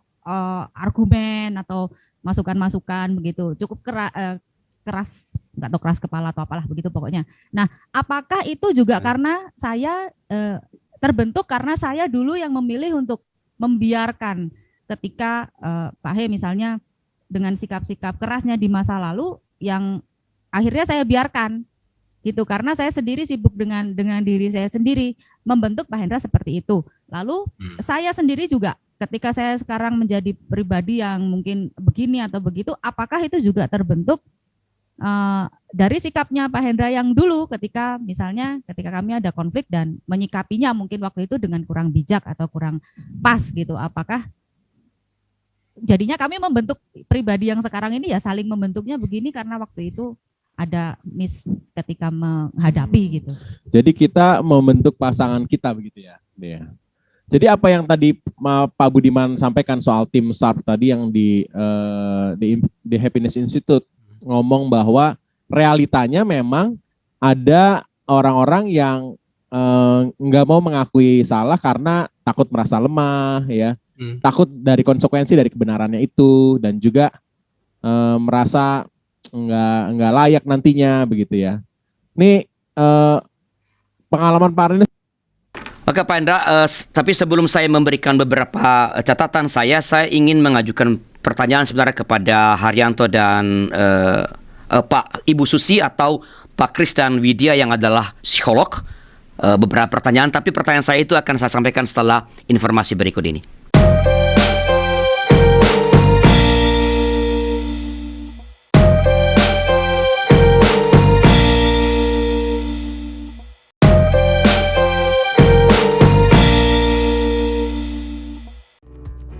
argumen atau masukan-masukan begitu cukup keras, nggak tahu keras kepala atau apalah begitu pokoknya. Nah, apakah itu juga karena saya terbentuk karena saya dulu yang memilih untuk membiarkan ketika Pak He misalnya dengan sikap-sikap kerasnya di masa lalu yang akhirnya saya biarkan gitu karena saya sendiri sibuk dengan diri saya sendiri membentuk Pak Hendra seperti itu. Lalu saya sendiri juga ketika saya sekarang menjadi pribadi yang mungkin begini atau begitu, apakah itu juga terbentuk dari sikapnya Pak Hendra yang dulu ketika misalnya ketika kami ada konflik dan menyikapinya mungkin waktu itu dengan kurang bijak atau kurang pas gitu, apakah jadinya kami membentuk pribadi yang sekarang ini ya saling membentuknya begini karena waktu itu ada miss ketika menghadapi gitu. Jadi kita membentuk pasangan kita begitu ya. Jadi apa yang tadi Pak Budiman sampaikan soal tim SARP tadi yang di Happiness Institute ngomong bahwa realitanya memang ada orang-orang yang nggak mau mengakui salah karena takut merasa lemah ya, takut dari konsekuensi dari kebenarannya itu dan juga merasa nggak layak nantinya begitu ya. Ini pengalaman Pak Arlianus. Oke Pak Hendra, tapi sebelum saya memberikan beberapa catatan saya ingin mengajukan pertanyaan sebenarnya kepada Haryanto dan Pak Ibu Susi atau Pak Christian Widya yang adalah psikolog. Beberapa pertanyaan, tapi pertanyaan saya itu akan saya sampaikan setelah informasi berikut ini.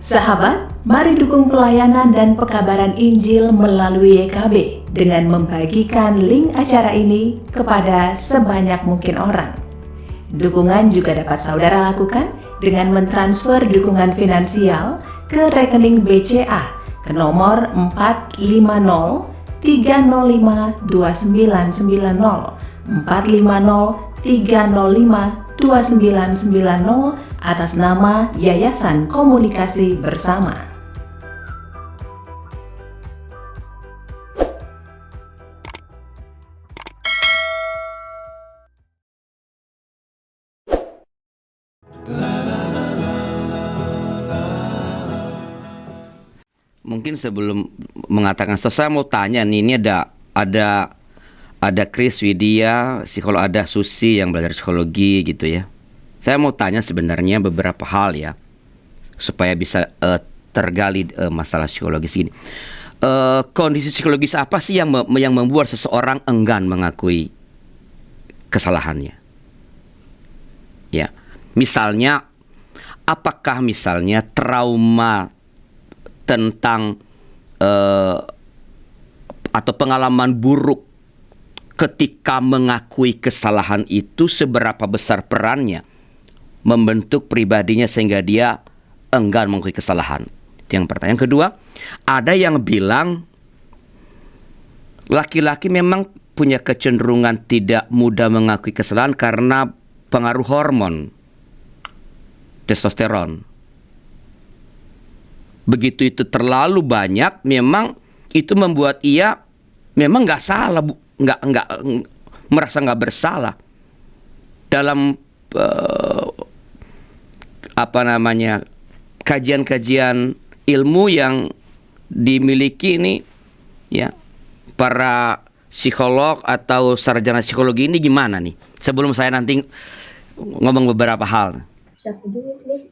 Sahabat, mari dukung pelayanan dan pekabaran Injil melalui YKB dengan membagikan link acara ini kepada sebanyak mungkin orang. Dukungan juga dapat saudara lakukan dengan mentransfer dukungan finansial ke rekening BCA ke nomor 450-305-2990 450-305-2990 atas nama Yayasan Komunikasi Bersama. Mungkin sebelum mengatakan saya mau tanya nih, ini ada Chris Widya, psikolog, ada Susi yang belajar psikologi gitu ya. Saya mau tanya sebenarnya beberapa hal ya, supaya bisa tergali masalah psikologis ini. Kondisi psikologis apa sih yang membuat seseorang enggan mengakui kesalahannya? Ya, misalnya, apakah misalnya trauma tentang atau pengalaman buruk ketika mengakui kesalahan itu seberapa besar perannya membentuk pribadinya sehingga dia enggan mengakui kesalahan. Itu yang pertama. Yang kedua, ada yang bilang laki-laki memang punya kecenderungan tidak mudah mengakui kesalahan karena pengaruh hormon testosteron. Begitu itu terlalu banyak, memang itu membuat ia memang nggak salah, nggak merasa nggak bersalah dalam kajian-kajian ilmu yang dimiliki ini, ya, para psikolog atau sarjana psikologi ini gimana nih? Sebelum saya nanti ngomong beberapa hal.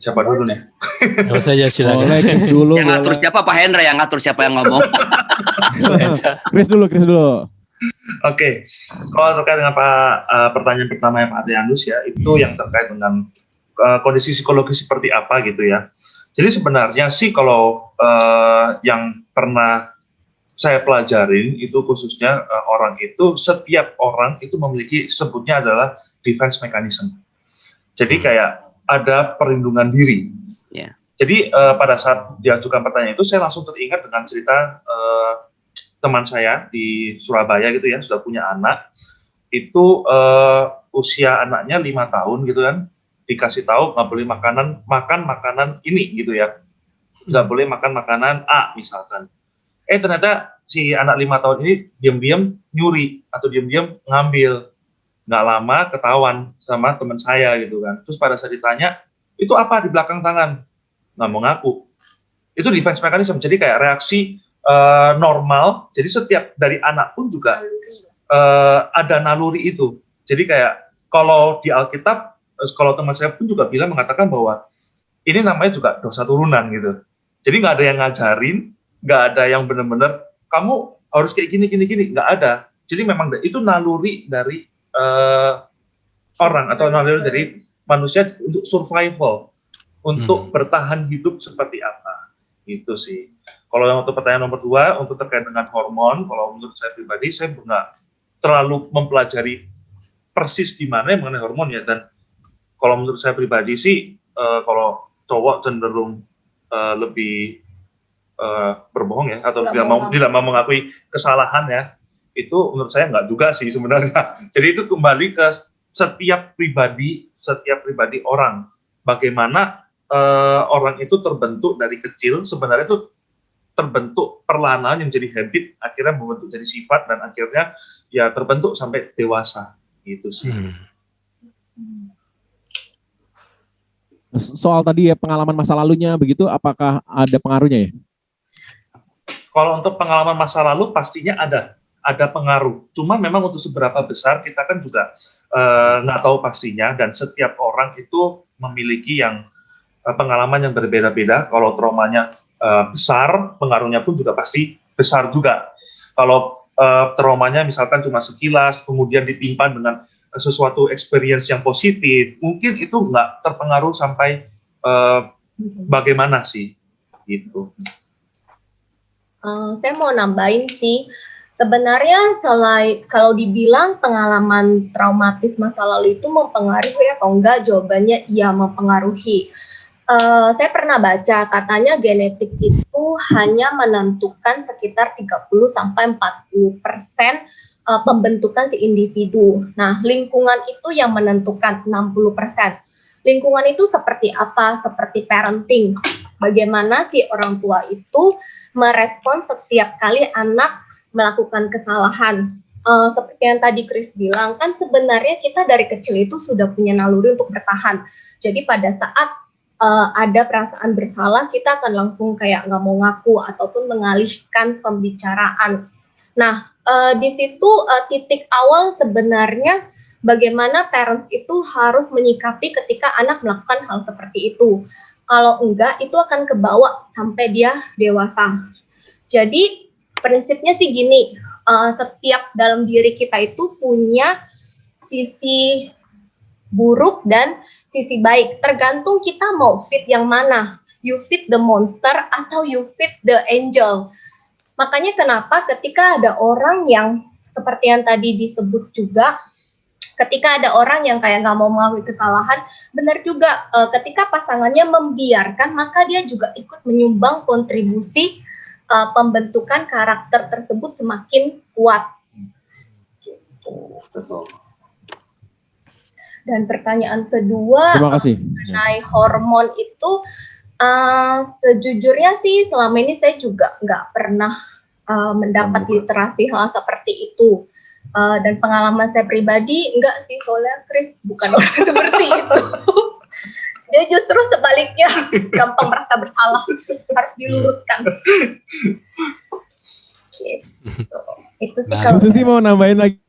Siapa dulu nih? Kalau saja silakan. Boleh, Chris dulu. Yang ngatur siapa? Pak Hendra yang ngatur siapa yang ngomong. Chris dulu. Oke, kalau terkait dengan pertanyaan pertama yang Pak Adrianus ya, itu yang terkait dengan kondisi psikologis seperti apa gitu ya. Jadi sebenarnya sih kalau yang pernah saya pelajarin itu khususnya setiap orang itu memiliki, sebutnya adalah defense mechanism. Jadi kayak ada perlindungan diri. Yeah. Jadi pada saat diajukan pertanyaan itu saya langsung teringat dengan cerita teman saya di Surabaya gitu ya, sudah punya anak. Itu usia anaknya 5 tahun gitu kan, dikasih tahu nggak boleh makan makanan ini gitu ya, nggak boleh makan makanan A misalkan. Ternyata si anak 5 tahun ini diam-diam nyuri atau diam-diam ngambil. Nggak lama ketahuan sama teman saya gitu kan. Terus pada saat ditanya, itu apa di belakang tangan? Nggak mau ngaku. Itu defense mechanism, jadi kayak reaksi normal. Jadi setiap dari anak pun juga ada naluri itu. Jadi kayak kalau di Alkitab, kalau teman saya pun juga mengatakan bahwa ini namanya juga dosa turunan gitu. Jadi nggak ada yang ngajarin, nggak ada yang benar-benar kamu harus kayak gini, nggak ada. Jadi memang itu naluri dari orang atau naluri dari manusia untuk survival, untuk bertahan hidup seperti apa, gitu sih. Kalau yang untuk pertanyaan nomor 2, untuk terkait dengan hormon, kalau menurut saya pribadi, saya nggak terlalu mempelajari persis di mana mengenai hormon ya. Dan kalau menurut saya pribadi sih, kalau cowok cenderung lebih berbohong ya, atau tidak mau mengakui kesalahan ya, itu menurut saya nggak juga sih sebenarnya. Jadi itu kembali ke setiap pribadi orang. Bagaimana orang itu terbentuk dari kecil, sebenarnya itu terbentuk perlahan yang menjadi habit, akhirnya membentuk jadi sifat, dan akhirnya ya terbentuk sampai dewasa, gitu sih. Soal tadi ya pengalaman masa lalunya begitu, apakah ada pengaruhnya ya? Kalau untuk pengalaman masa lalu pastinya ada pengaruh. Cuma memang untuk seberapa besar kita kan juga nggak tahu pastinya, dan setiap orang itu memiliki yang pengalaman yang berbeda-beda. Kalau traumanya besar, pengaruhnya pun juga pasti besar juga. Kalau traumanya misalkan cuma sekilas, kemudian ditimpa dengan sesuatu experience yang positif, mungkin itu nggak terpengaruh sampai bagaimana sih, gitu. Saya mau nambahin sih, sebenarnya kalau dibilang pengalaman traumatis masa lalu itu mempengaruhi atau enggak, jawabannya iya, mempengaruhi. Saya pernah baca katanya genetik itu hanya menentukan sekitar 30-40% pembentukan si individu. Nah, lingkungan itu yang menentukan 60%. Lingkungan itu seperti apa? Seperti parenting. Bagaimana si orang tua itu merespon setiap kali anak melakukan kesalahan. Seperti yang tadi Chris bilang, kan sebenarnya kita dari kecil itu sudah punya naluri untuk bertahan. Jadi pada saat ada perasaan bersalah, kita akan langsung kayak nggak mau ngaku ataupun mengalihkan pembicaraan. Nah, di situ titik awal sebenarnya bagaimana parents itu harus menyikapi ketika anak melakukan hal seperti itu. Kalau enggak, itu akan kebawa sampai dia dewasa. Jadi prinsipnya sih gini, setiap dalam diri kita itu punya sisi buruk dan sisi baik, tergantung kita mau fit yang mana, you fit the monster atau you fit the angel. Makanya kenapa ketika ada orang yang seperti yang tadi disebut juga, ketika ada orang yang kayak nggak mau mengakui kesalahan, benar juga ketika pasangannya membiarkan, maka dia juga ikut menyumbang kontribusi pembentukan karakter tersebut semakin kuat. Gitu. Dan pertanyaan kedua mengenai hormon itu, sejujurnya sih selama ini saya juga nggak pernah mendapat literasi hal seperti itu. Dan pengalaman saya pribadi enggak sih, soalnya Chris bukan orang seperti itu. Dia justru sebaliknya gampang merasa bersalah, harus diluruskan. Gitu. Itu sih kalau Susi mau nambahin lagi?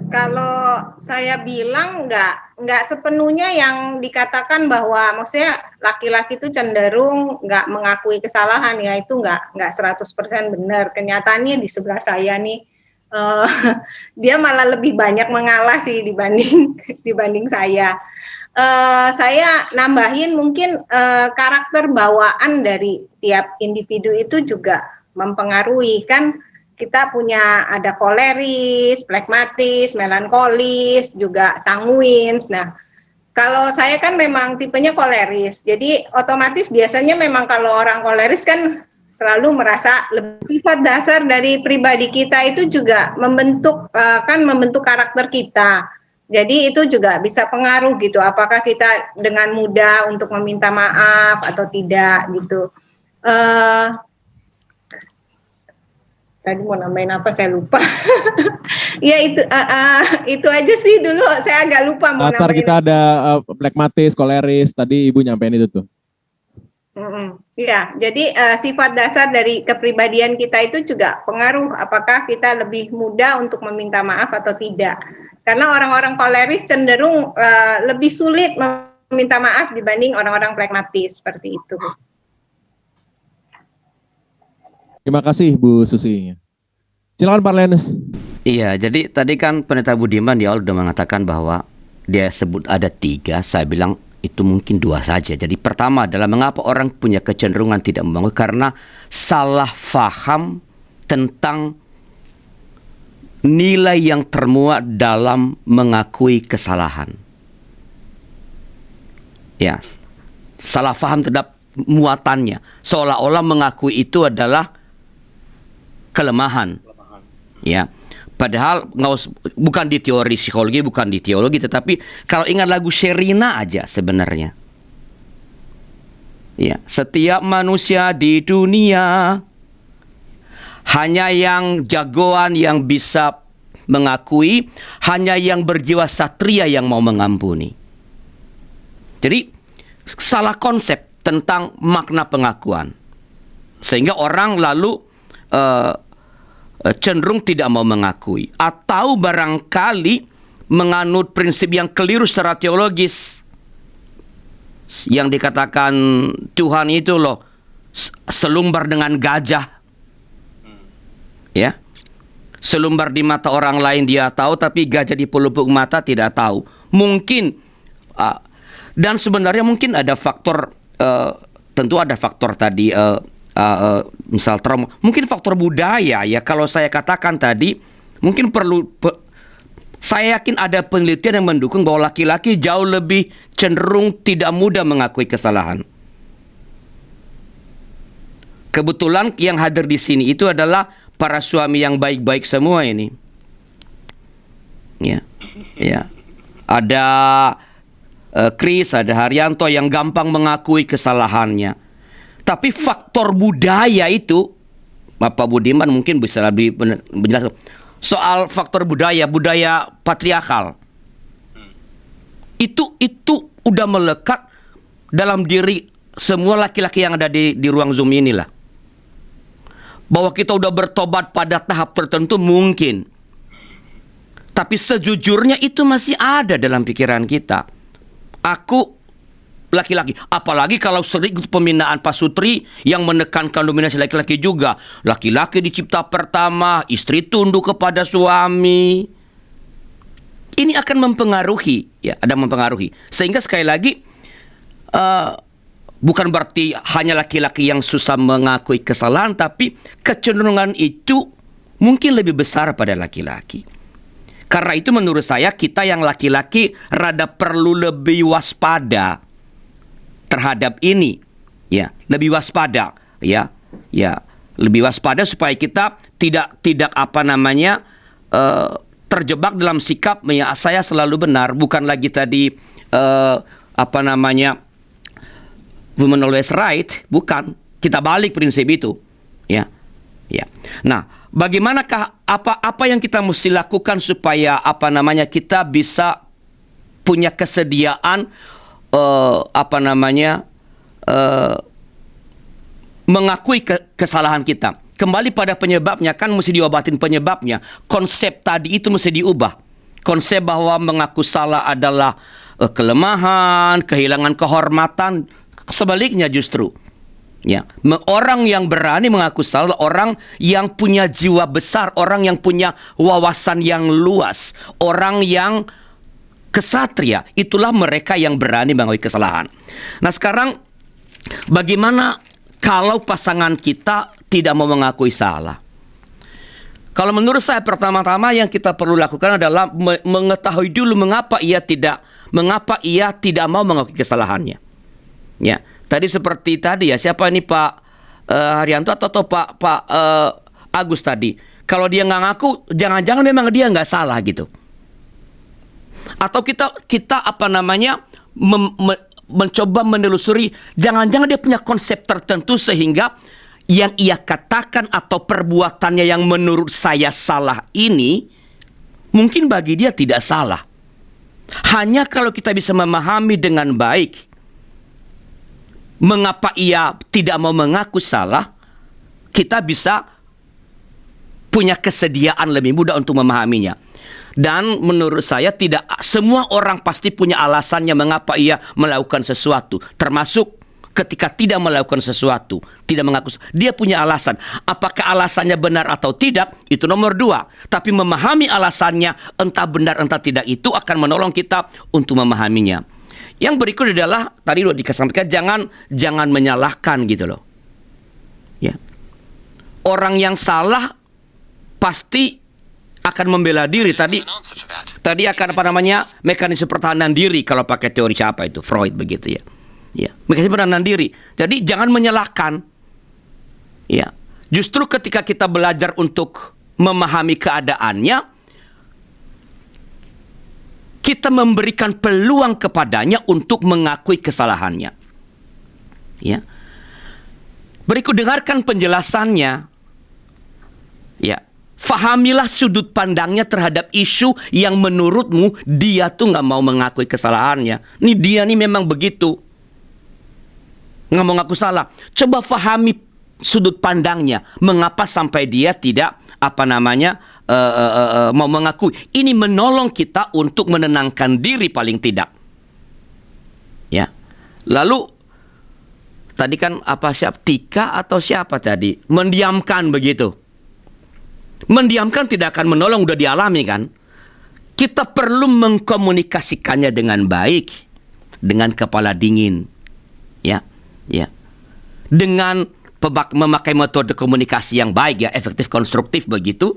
Kalau saya bilang nggak sepenuhnya yang dikatakan bahwa maksudnya laki-laki itu cenderung nggak mengakui kesalahan, ya itu nggak 100% benar. Kenyataannya di sebelah saya nih dia malah lebih banyak mengalah sih dibanding saya. Saya nambahin mungkin karakter bawaan dari tiap individu itu juga mempengaruhi. Kan kita punya ada koleris, flegmatis, melankolis, juga sanguins. Nah, kalau saya kan memang tipenya koleris, jadi otomatis biasanya memang kalau orang koleris kan selalu merasa lebih. Sifat dasar dari pribadi kita itu juga membentuk karakter kita. Jadi itu juga bisa pengaruh gitu, apakah kita dengan mudah untuk meminta maaf atau tidak gitu. Tadi mau nambahin apa saya lupa. Ya itu aja sih dulu, saya agak lupa mau Latar nambahin. kita ada flegmatis, koleris, tadi Ibu nyampein itu tuh. Iya, jadi sifat dasar dari kepribadian kita itu juga pengaruh apakah kita lebih mudah untuk meminta maaf atau tidak. Karena orang-orang koleris cenderung lebih sulit meminta maaf dibanding orang-orang flegmatis, seperti itu. Terima kasih Bu Susi. Silakan Pak Lenus. Iya, jadi tadi kan Pendeta Budiman di awal sudah mengatakan bahwa dia sebut ada 3, saya bilang itu mungkin 2 saja. Jadi pertama adalah mengapa orang punya kecenderungan tidak membangun, karena salah faham tentang nilai yang termuat dalam mengakui kesalahan. Ya, salah faham terhadap muatannya. Seolah-olah mengakui itu adalah kelemahan. Ya. Padahal bukan di teori psikologi, bukan di teologi, tetapi kalau ingat lagu Sherina aja sebenarnya. Ya, setiap manusia di dunia hanya yang jagoan yang bisa mengakui, hanya yang berjiwa satria yang mau mengampuni. Jadi salah konsep tentang makna pengakuan. Sehingga orang lalu cenderung tidak mau mengakui, atau barangkali menganut prinsip yang keliru secara teologis yang dikatakan Tuhan itu loh selumbar dengan gajah, ya, selumbar di mata orang lain dia tahu, tapi gajah di pelupuk mata tidak tahu. Mungkin dan sebenarnya mungkin ada faktor, tentu ada faktor tadi, misal trauma, mungkin faktor budaya ya. Kalau saya katakan tadi, mungkin saya yakin ada penelitian yang mendukung bahwa laki-laki jauh lebih cenderung tidak mudah mengakui kesalahan. Kebetulan yang hadir di sini itu adalah para suami yang baik-baik semua ini. Ya, ya. Ada Chris, ada Haryanto yang gampang mengakui kesalahannya. Tapi faktor budaya itu, Bapak Budiman mungkin bisa lebih menjelaskan soal faktor budaya patriarkal. Itu udah melekat dalam diri semua laki-laki yang ada di ruang Zoom inilah. Bahwa kita udah bertobat pada tahap tertentu mungkin. Tapi sejujurnya itu masih ada dalam pikiran kita. Aku laki-laki, apalagi kalau sering pembinaan Pak Sutri yang menekankan dominasi laki-laki juga. Laki-laki dicipta pertama, istri tunduk kepada suami. Ini akan mempengaruhi, ya, ada mempengaruhi. Sehingga sekali lagi Bukan berarti hanya laki-laki yang susah mengakui kesalahan, tapi kecenderungan itu mungkin lebih besar pada laki-laki. Karena itu menurut saya kita yang laki-laki rada perlu lebih waspada terhadap ini. Ya, lebih waspada, ya. Ya, lebih waspada supaya kita tidak apa namanya terjebak dalam sikap ya saya selalu benar, bukan lagi tadi apa namanya women always right, bukan. Kita balik prinsip itu, ya. Ya. Nah, bagaimanakah apa yang kita mesti lakukan supaya apa namanya kita bisa punya kesediaan apa namanya mengakui kesalahan kita. Kembali pada penyebabnya, kan mesti diobatin penyebabnya. Konsep tadi itu mesti diubah. Konsep bahwa mengaku salah adalah kelemahan, kehilangan kehormatan. Sebaliknya justru, ya, orang yang berani mengaku salah, orang yang punya jiwa besar, orang yang punya wawasan yang luas, orang yang kesatria, itulah mereka yang berani mengakui kesalahan. Nah sekarang, bagaimana kalau pasangan kita tidak mau mengakui salah? Kalau menurut saya pertama-tama yang kita perlu lakukan adalah mengetahui dulu mengapa ia tidak mau mengakui kesalahannya. Ya, tadi seperti tadi ya, siapa ini Pak Haryanto atau Pak Agus tadi? Kalau dia nggak ngaku, jangan-jangan memang dia nggak salah gitu. Atau kita apa namanya mencoba menelusuri, jangan-jangan dia punya konsep tertentu sehingga yang ia katakan atau perbuatannya yang menurut saya salah ini mungkin bagi dia tidak salah. Hanya kalau kita bisa memahami dengan baik mengapa ia tidak mau mengaku salah, kita bisa punya kesediaan lebih mudah untuk memahaminya. Dan menurut saya tidak semua orang pasti punya alasannya mengapa ia melakukan sesuatu, termasuk ketika tidak melakukan sesuatu, tidak mengaku. Dia punya alasan. Apakah alasannya benar atau tidak, itu nomor dua. Tapi memahami alasannya, entah benar entah tidak, itu akan menolong kita untuk memahaminya. Yang berikut adalah tadi sudah disampaikan, jangan menyalahkan gitu loh. Ya. Orang yang salah pasti akan membela diri. Tadi akan apa namanya mekanisme pertahanan diri kalau pakai teori siapa itu, Freud begitu ya. Ya, mekanisme pertahanan diri. Jadi jangan menyalahkan. Ya, justru ketika kita belajar untuk memahami keadaannya, kita memberikan peluang kepadanya untuk mengakui kesalahannya. Ya. Berikut dengarkan penjelasannya. Ya. Fahamilah sudut pandangnya terhadap isu yang menurutmu dia tuh nggak mau mengakui kesalahannya. Nih dia nih memang begitu. Nggak mau ngaku salah. Coba fahami sudut pandangnya. Mengapa sampai dia tidak apa namanya mau mengakui. Ini menolong kita untuk menenangkan diri paling tidak. Ya. Lalu tadi kan apa siapa Tika atau siapa tadi mendiamkan begitu. Mendiamkan tidak akan menolong, udah dialami kan. Kita perlu mengkomunikasikannya dengan baik, dengan kepala dingin. Ya. Ya. Dengan memakai metode komunikasi yang baik ya, efektif, konstruktif begitu.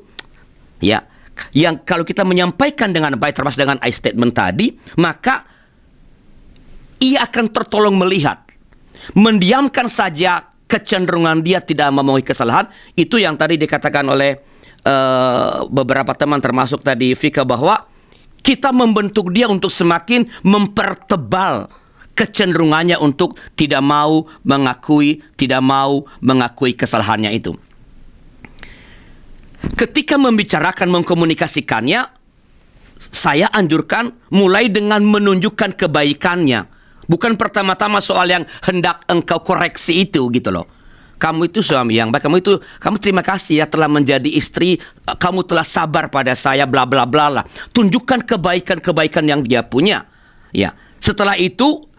Ya, yang kalau kita menyampaikan dengan baik termasuk dengan I statement tadi, maka ia akan tertolong melihat. Mendiamkan saja kecenderungan dia tidak memenuhi kesalahan, itu yang tadi dikatakan oleh beberapa teman termasuk tadi Vika, bahwa kita membentuk dia untuk semakin mempertebal kecenderungannya untuk tidak mau mengakui kesalahannya itu. Ketika membicarakan, mengkomunikasikannya, saya anjurkan mulai dengan menunjukkan kebaikannya. Bukan pertama-tama soal yang hendak engkau koreksi itu gitu loh. Kamu itu suami yang baik, kamu terima kasih ya telah menjadi istri, kamu telah sabar pada saya, bla bla bla lah. Tunjukkan kebaikan-kebaikan yang dia punya. Ya. Setelah itu,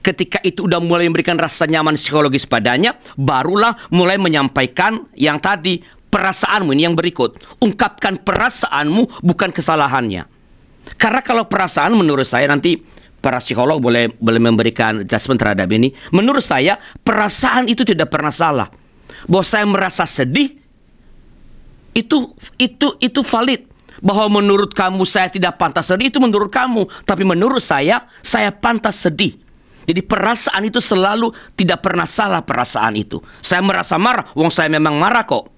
ketika itu udah mulai memberikan rasa nyaman psikologis padanya, barulah mulai menyampaikan yang tadi, perasaanmu ini yang berikut. Ungkapkan perasaanmu, bukan kesalahannya. Karena kalau perasaan menurut saya nanti para psikolog boleh memberikan judgement terhadap ini. Menurut saya perasaan itu tidak pernah salah. Bahwa saya merasa sedih itu valid. Bahwa menurut kamu saya tidak pantas sedih itu menurut kamu, tapi menurut saya pantas sedih. Jadi perasaan itu selalu tidak pernah salah perasaan itu. Saya merasa marah, wong saya memang marah kok.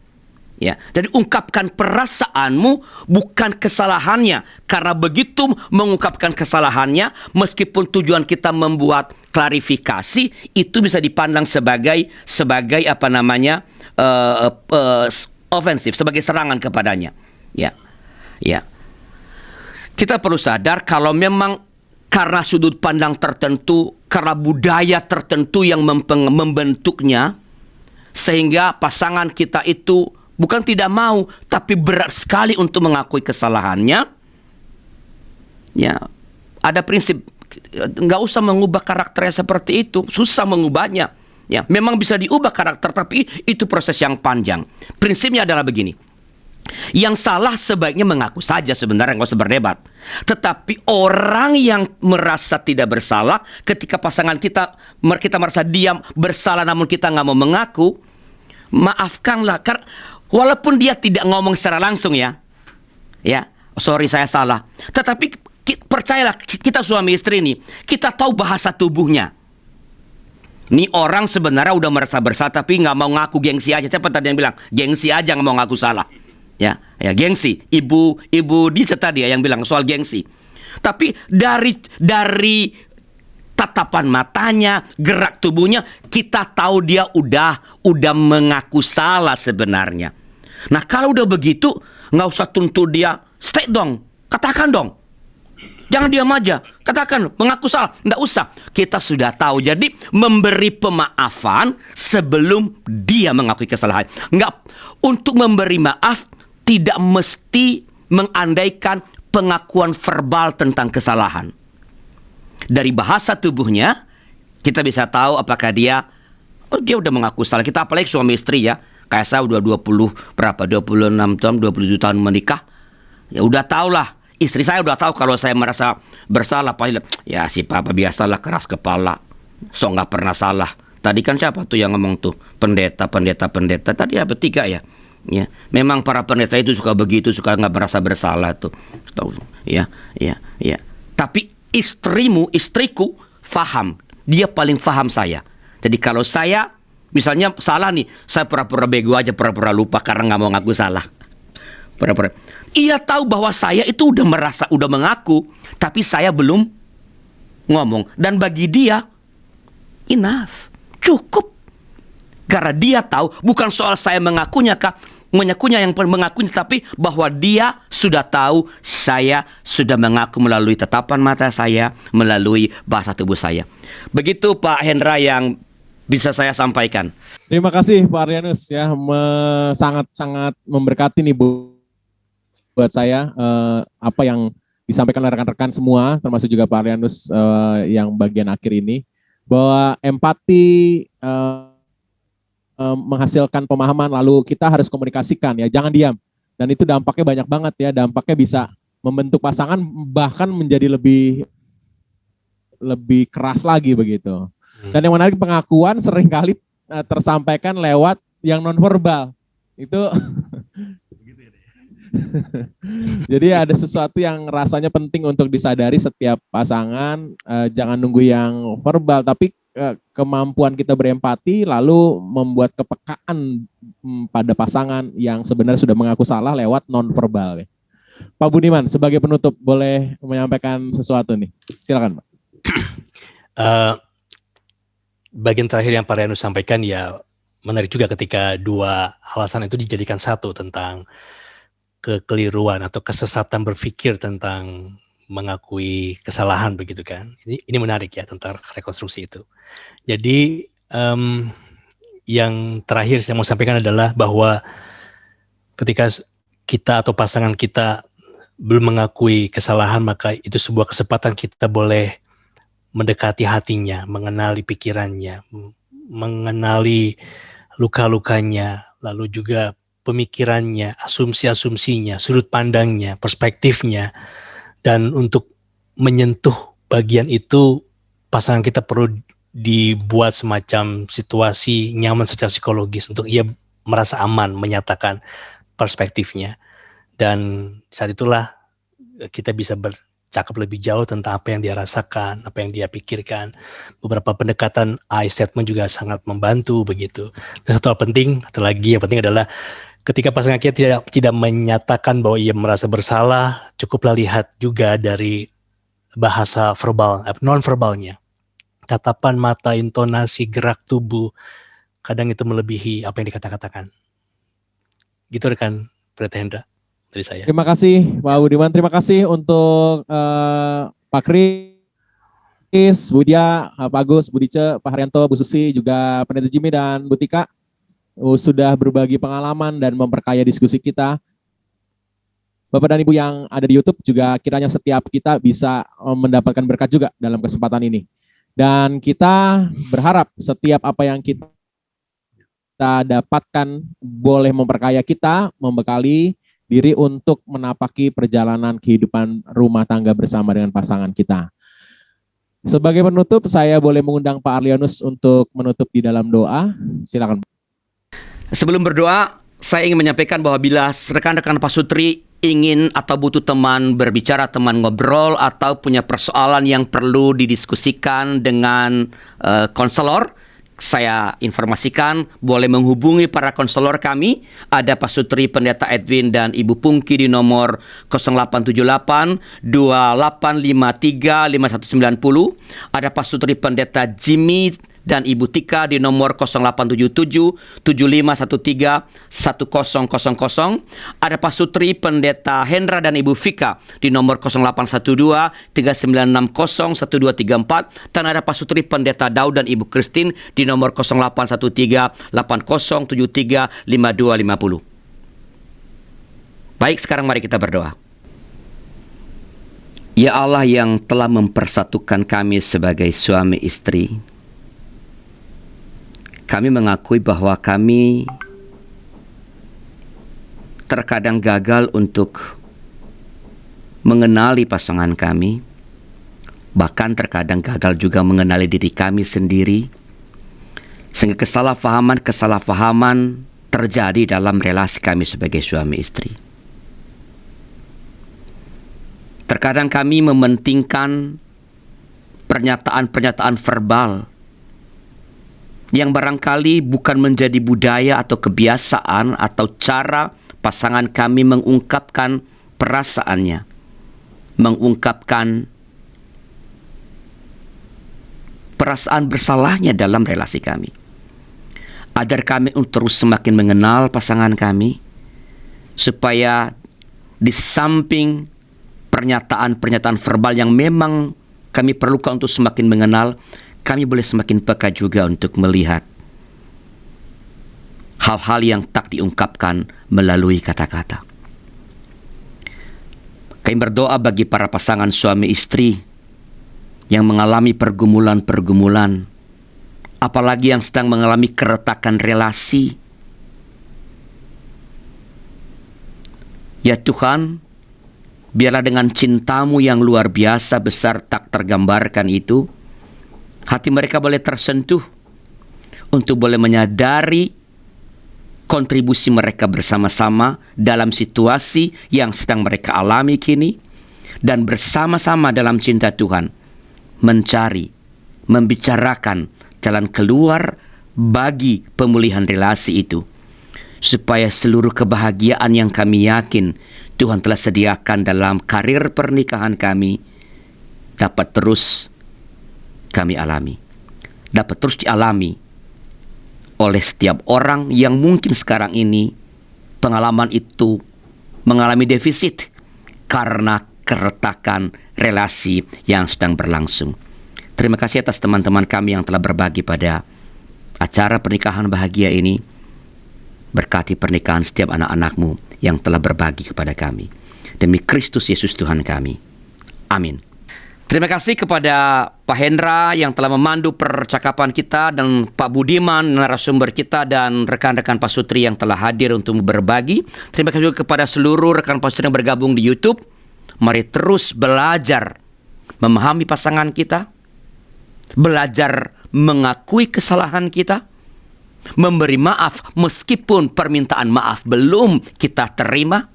Ya, jadi ungkapkan perasaanmu bukan kesalahannya. Karena begitu mengungkapkan kesalahannya, meskipun tujuan kita membuat klarifikasi, itu bisa dipandang sebagai apa namanya ofensif, sebagai serangan kepadanya. Ya, ya. Kita perlu sadar kalau memang karena sudut pandang tertentu, karena budaya tertentu yang membentuknya, sehingga pasangan kita itu bukan tidak mau, tapi berat sekali untuk mengakui kesalahannya. Ya, ada prinsip nggak usah mengubah karakternya seperti itu, susah mengubahnya. Ya, memang bisa diubah karakter, tapi itu proses yang panjang. Prinsipnya adalah begini: yang salah sebaiknya mengaku saja sebenarnya, nggak usah berdebat. Tetapi orang yang merasa tidak bersalah, ketika pasangan kita merasa dia bersalah namun kita nggak mau mengaku, maafkanlah. Walaupun dia tidak ngomong secara langsung ya, sorry saya salah. Tetapi percayalah, kita suami istri ini, kita tahu bahasa tubuhnya. Nih orang sebenarnya udah merasa bersalah tapi nggak mau ngaku, gengsi aja. Siapa tadi yang bilang gengsi aja nggak mau ngaku salah? Ya gengsi. Ibu Dice tadi yang bilang soal gengsi. Tapi dari tatapan matanya, gerak tubuhnya, kita tahu dia udah mengaku salah sebenarnya. Nah kalau udah begitu, nggak usah tuntut dia, stay dong, katakan dong. Jangan diam aja, katakan mengaku salah, nggak usah. Kita sudah tahu, jadi memberi pemaafan sebelum dia mengakui kesalahan. Nggak, untuk memberi maaf tidak mesti mengandaikan pengakuan verbal tentang kesalahan. Dari bahasa tubuhnya kita bisa tahu apakah dia udah mengaku salah. Kita apalagi suami istri ya, kayak saya udah 26 tahun, 27 tahun menikah. Ya udah tahu lah, istri saya udah tahu kalau saya merasa bersalah. Ya si papa biasalah keras kepala, so nggak pernah salah. Tadi kan siapa tuh yang ngomong tuh? Pendeta. Tadi ya bertiga ya. Ya, memang para pendeta itu suka begitu, suka nggak merasa bersalah tuh. Tahu? Ya. Tapi istriku faham, dia paling faham saya. Jadi kalau saya misalnya salah nih, saya pura-pura bego aja, pura-pura lupa karena nggak mau ngaku salah. Pura-pura. Ia tahu bahwa saya itu udah mengaku, tapi saya belum ngomong. Dan bagi dia enough, cukup. Karena dia tahu bukan soal saya mengakunya yang mengakunya, tapi bahwa dia sudah tahu saya sudah mengaku melalui tatapan mata saya, melalui bahasa tubuh saya. Begitu Pak Hendra yang bisa saya sampaikan. Terima kasih Pak Arianus ya, sangat memberkati nih buat saya apa yang disampaikan oleh rekan-rekan semua, termasuk juga Pak Arianus yang bagian akhir ini, bahwa empati menghasilkan pemahaman, lalu kita harus komunikasikan ya, jangan diam. Dan itu dampaknya banyak banget ya, dampaknya bisa membentuk pasangan bahkan menjadi lebih keras lagi begitu. Dan yang menarik, pengakuan seringkali tersampaikan lewat yang nonverbal. Itu jadi ada sesuatu yang rasanya penting untuk disadari setiap pasangan, jangan nunggu yang verbal, tapi kemampuan kita berempati lalu membuat kepekaan pada pasangan yang sebenarnya sudah mengaku salah lewat nonverbal. Pak Budiman, sebagai penutup boleh menyampaikan sesuatu nih, silakan Pak. Bagian terakhir yang Pak Arianus sampaikan ya menarik juga, ketika dua alasan itu dijadikan satu tentang kekeliruan atau kesesatan berpikir tentang mengakui kesalahan begitu kan. Ini menarik ya tentang rekonstruksi itu. Jadi yang terakhir saya mau sampaikan adalah bahwa ketika kita atau pasangan kita belum mengakui kesalahan, maka itu sebuah kesempatan kita boleh mendekati hatinya, mengenali pikirannya, mengenali luka-lukanya, lalu juga pemikirannya, asumsi-asumsinya, sudut pandangnya, perspektifnya, dan untuk menyentuh bagian itu pasangan kita perlu dibuat semacam situasi nyaman secara psikologis untuk ia merasa aman menyatakan perspektifnya. Dan saat itulah kita bisa bercakap lebih jauh tentang apa yang dia rasakan, apa yang dia pikirkan. Beberapa pendekatan I statement juga sangat membantu begitu. Dan satu hal penting, yang penting adalah ketika pasangan kita tidak menyatakan bahwa ia merasa bersalah, cukuplah lihat juga dari bahasa verbal, non-verbalnya. Tatapan mata, intonasi, gerak tubuh, kadang itu melebihi apa yang dikatakan. Gitu rekan Pendeta Hendra dari saya. Terima kasih Pak Budiman, terima kasih untuk Pak Kris, Bu Dia, Pak Agus, Bu Dice, Pak Haryanto, Bu Susi, juga Pendeta Jimmy dan Bu Tika sudah berbagi pengalaman dan memperkaya diskusi kita. Bapak dan Ibu yang ada di YouTube juga kiranya setiap kita bisa mendapatkan berkat juga dalam kesempatan ini. Dan kita berharap setiap apa yang kita dapatkan boleh memperkaya kita, membekali diri untuk menapaki perjalanan kehidupan rumah tangga bersama dengan pasangan kita. Sebagai penutup, saya boleh mengundang Pak Arlianus untuk menutup di dalam doa. Silakan. Sebelum berdoa, saya ingin menyampaikan bahwa bila rekan-rekan pasutri ingin atau butuh teman berbicara, teman ngobrol, atau punya persoalan yang perlu didiskusikan dengan konselor, saya informasikan boleh menghubungi para konselor kami. Ada Pak Sutri Pendeta Edwin dan Ibu Pungki di nomor 0878 2853 5190. Ada Pak Sutri Pendeta Jimmy dan Ibu Tika di nomor 0877 7513 1000. Ada Pak Sutri Pendeta Hendra dan Ibu Vika di nomor 0812 3960 1234. Dan ada Pak Sutri Pendeta Daud dan Ibu Christine di nomor 0813 8073 5250. Baik, sekarang mari kita berdoa. Ya Allah yang telah mempersatukan kami sebagai suami istri, kami mengakui bahwa kami terkadang gagal untuk mengenali pasangan kami, bahkan terkadang gagal juga mengenali diri kami sendiri, sehingga kesalahpahaman terjadi dalam relasi kami sebagai suami istri. Terkadang kami mementingkan pernyataan-pernyataan verbal yang barangkali bukan menjadi budaya atau kebiasaan atau cara pasangan kami mengungkapkan perasaannya, mengungkapkan perasaan bersalahnya dalam relasi kami. Ajar kami untuk terus semakin mengenal pasangan kami, supaya di samping pernyataan-pernyataan verbal yang memang kami perlukan untuk semakin mengenal, kami boleh semakin peka juga untuk melihat hal-hal yang tak diungkapkan melalui kata-kata. Kami berdoa bagi para pasangan suami istri yang mengalami pergumulan-pergumulan, apalagi yang sedang mengalami keretakan relasi. Ya Tuhan, biarlah dengan cintamu yang luar biasa besar tak tergambarkan itu, hati mereka boleh tersentuh untuk boleh menyadari kontribusi mereka bersama-sama dalam situasi yang sedang mereka alami kini, dan bersama-sama dalam cinta Tuhan mencari, membicarakan jalan keluar bagi pemulihan relasi itu, supaya seluruh kebahagiaan yang kami yakin Tuhan telah sediakan dalam karir pernikahan kami dapat terus kami alami, dapat terus dialami oleh setiap orang yang mungkin sekarang ini pengalaman itu mengalami defisit karena keretakan relasi yang sedang berlangsung. Terima kasih atas teman-teman kami yang telah berbagi pada acara pernikahan bahagia ini. Berkati pernikahan setiap anak-anakmu yang telah berbagi kepada kami. Demi Kristus Yesus Tuhan kami. Amin. Terima kasih kepada Pak Hendra yang telah memandu percakapan kita, dan Pak Budiman, narasumber kita, dan rekan-rekan Pak Sutri yang telah hadir untuk berbagi. Terima kasih juga kepada seluruh rekan Pak Sutri yang bergabung di YouTube. Mari terus belajar memahami pasangan kita, belajar mengakui kesalahan kita, memberi maaf meskipun permintaan maaf belum kita terima,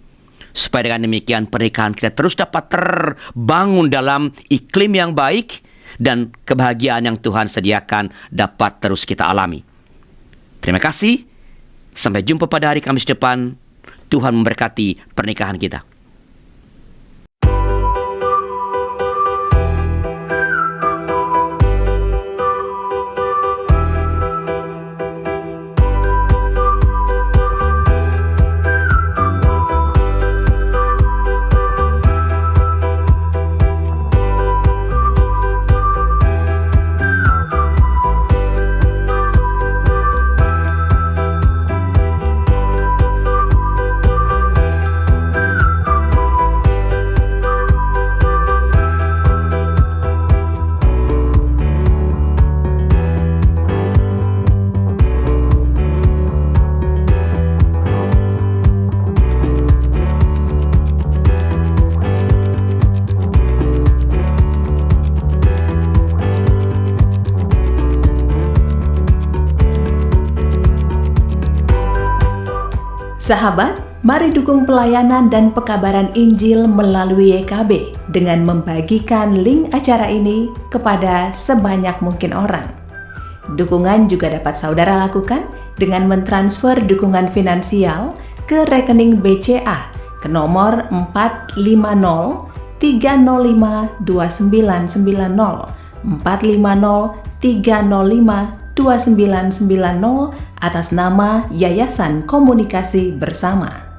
supaya dengan demikian pernikahan kita terus dapat terbangun dalam iklim yang baik dan kebahagiaan yang Tuhan sediakan dapat terus kita alami. Terima kasih. Sampai jumpa pada hari Kamis depan. Tuhan memberkati pernikahan kita. Sahabat, mari dukung pelayanan dan pekabaran Injil melalui YKB dengan membagikan link acara ini kepada sebanyak mungkin orang. Dukungan juga dapat saudara lakukan dengan mentransfer dukungan finansial ke rekening BCA ke nomor 450-305-2990 450-305-2990 atas nama Yayasan Komunikasi Bersama.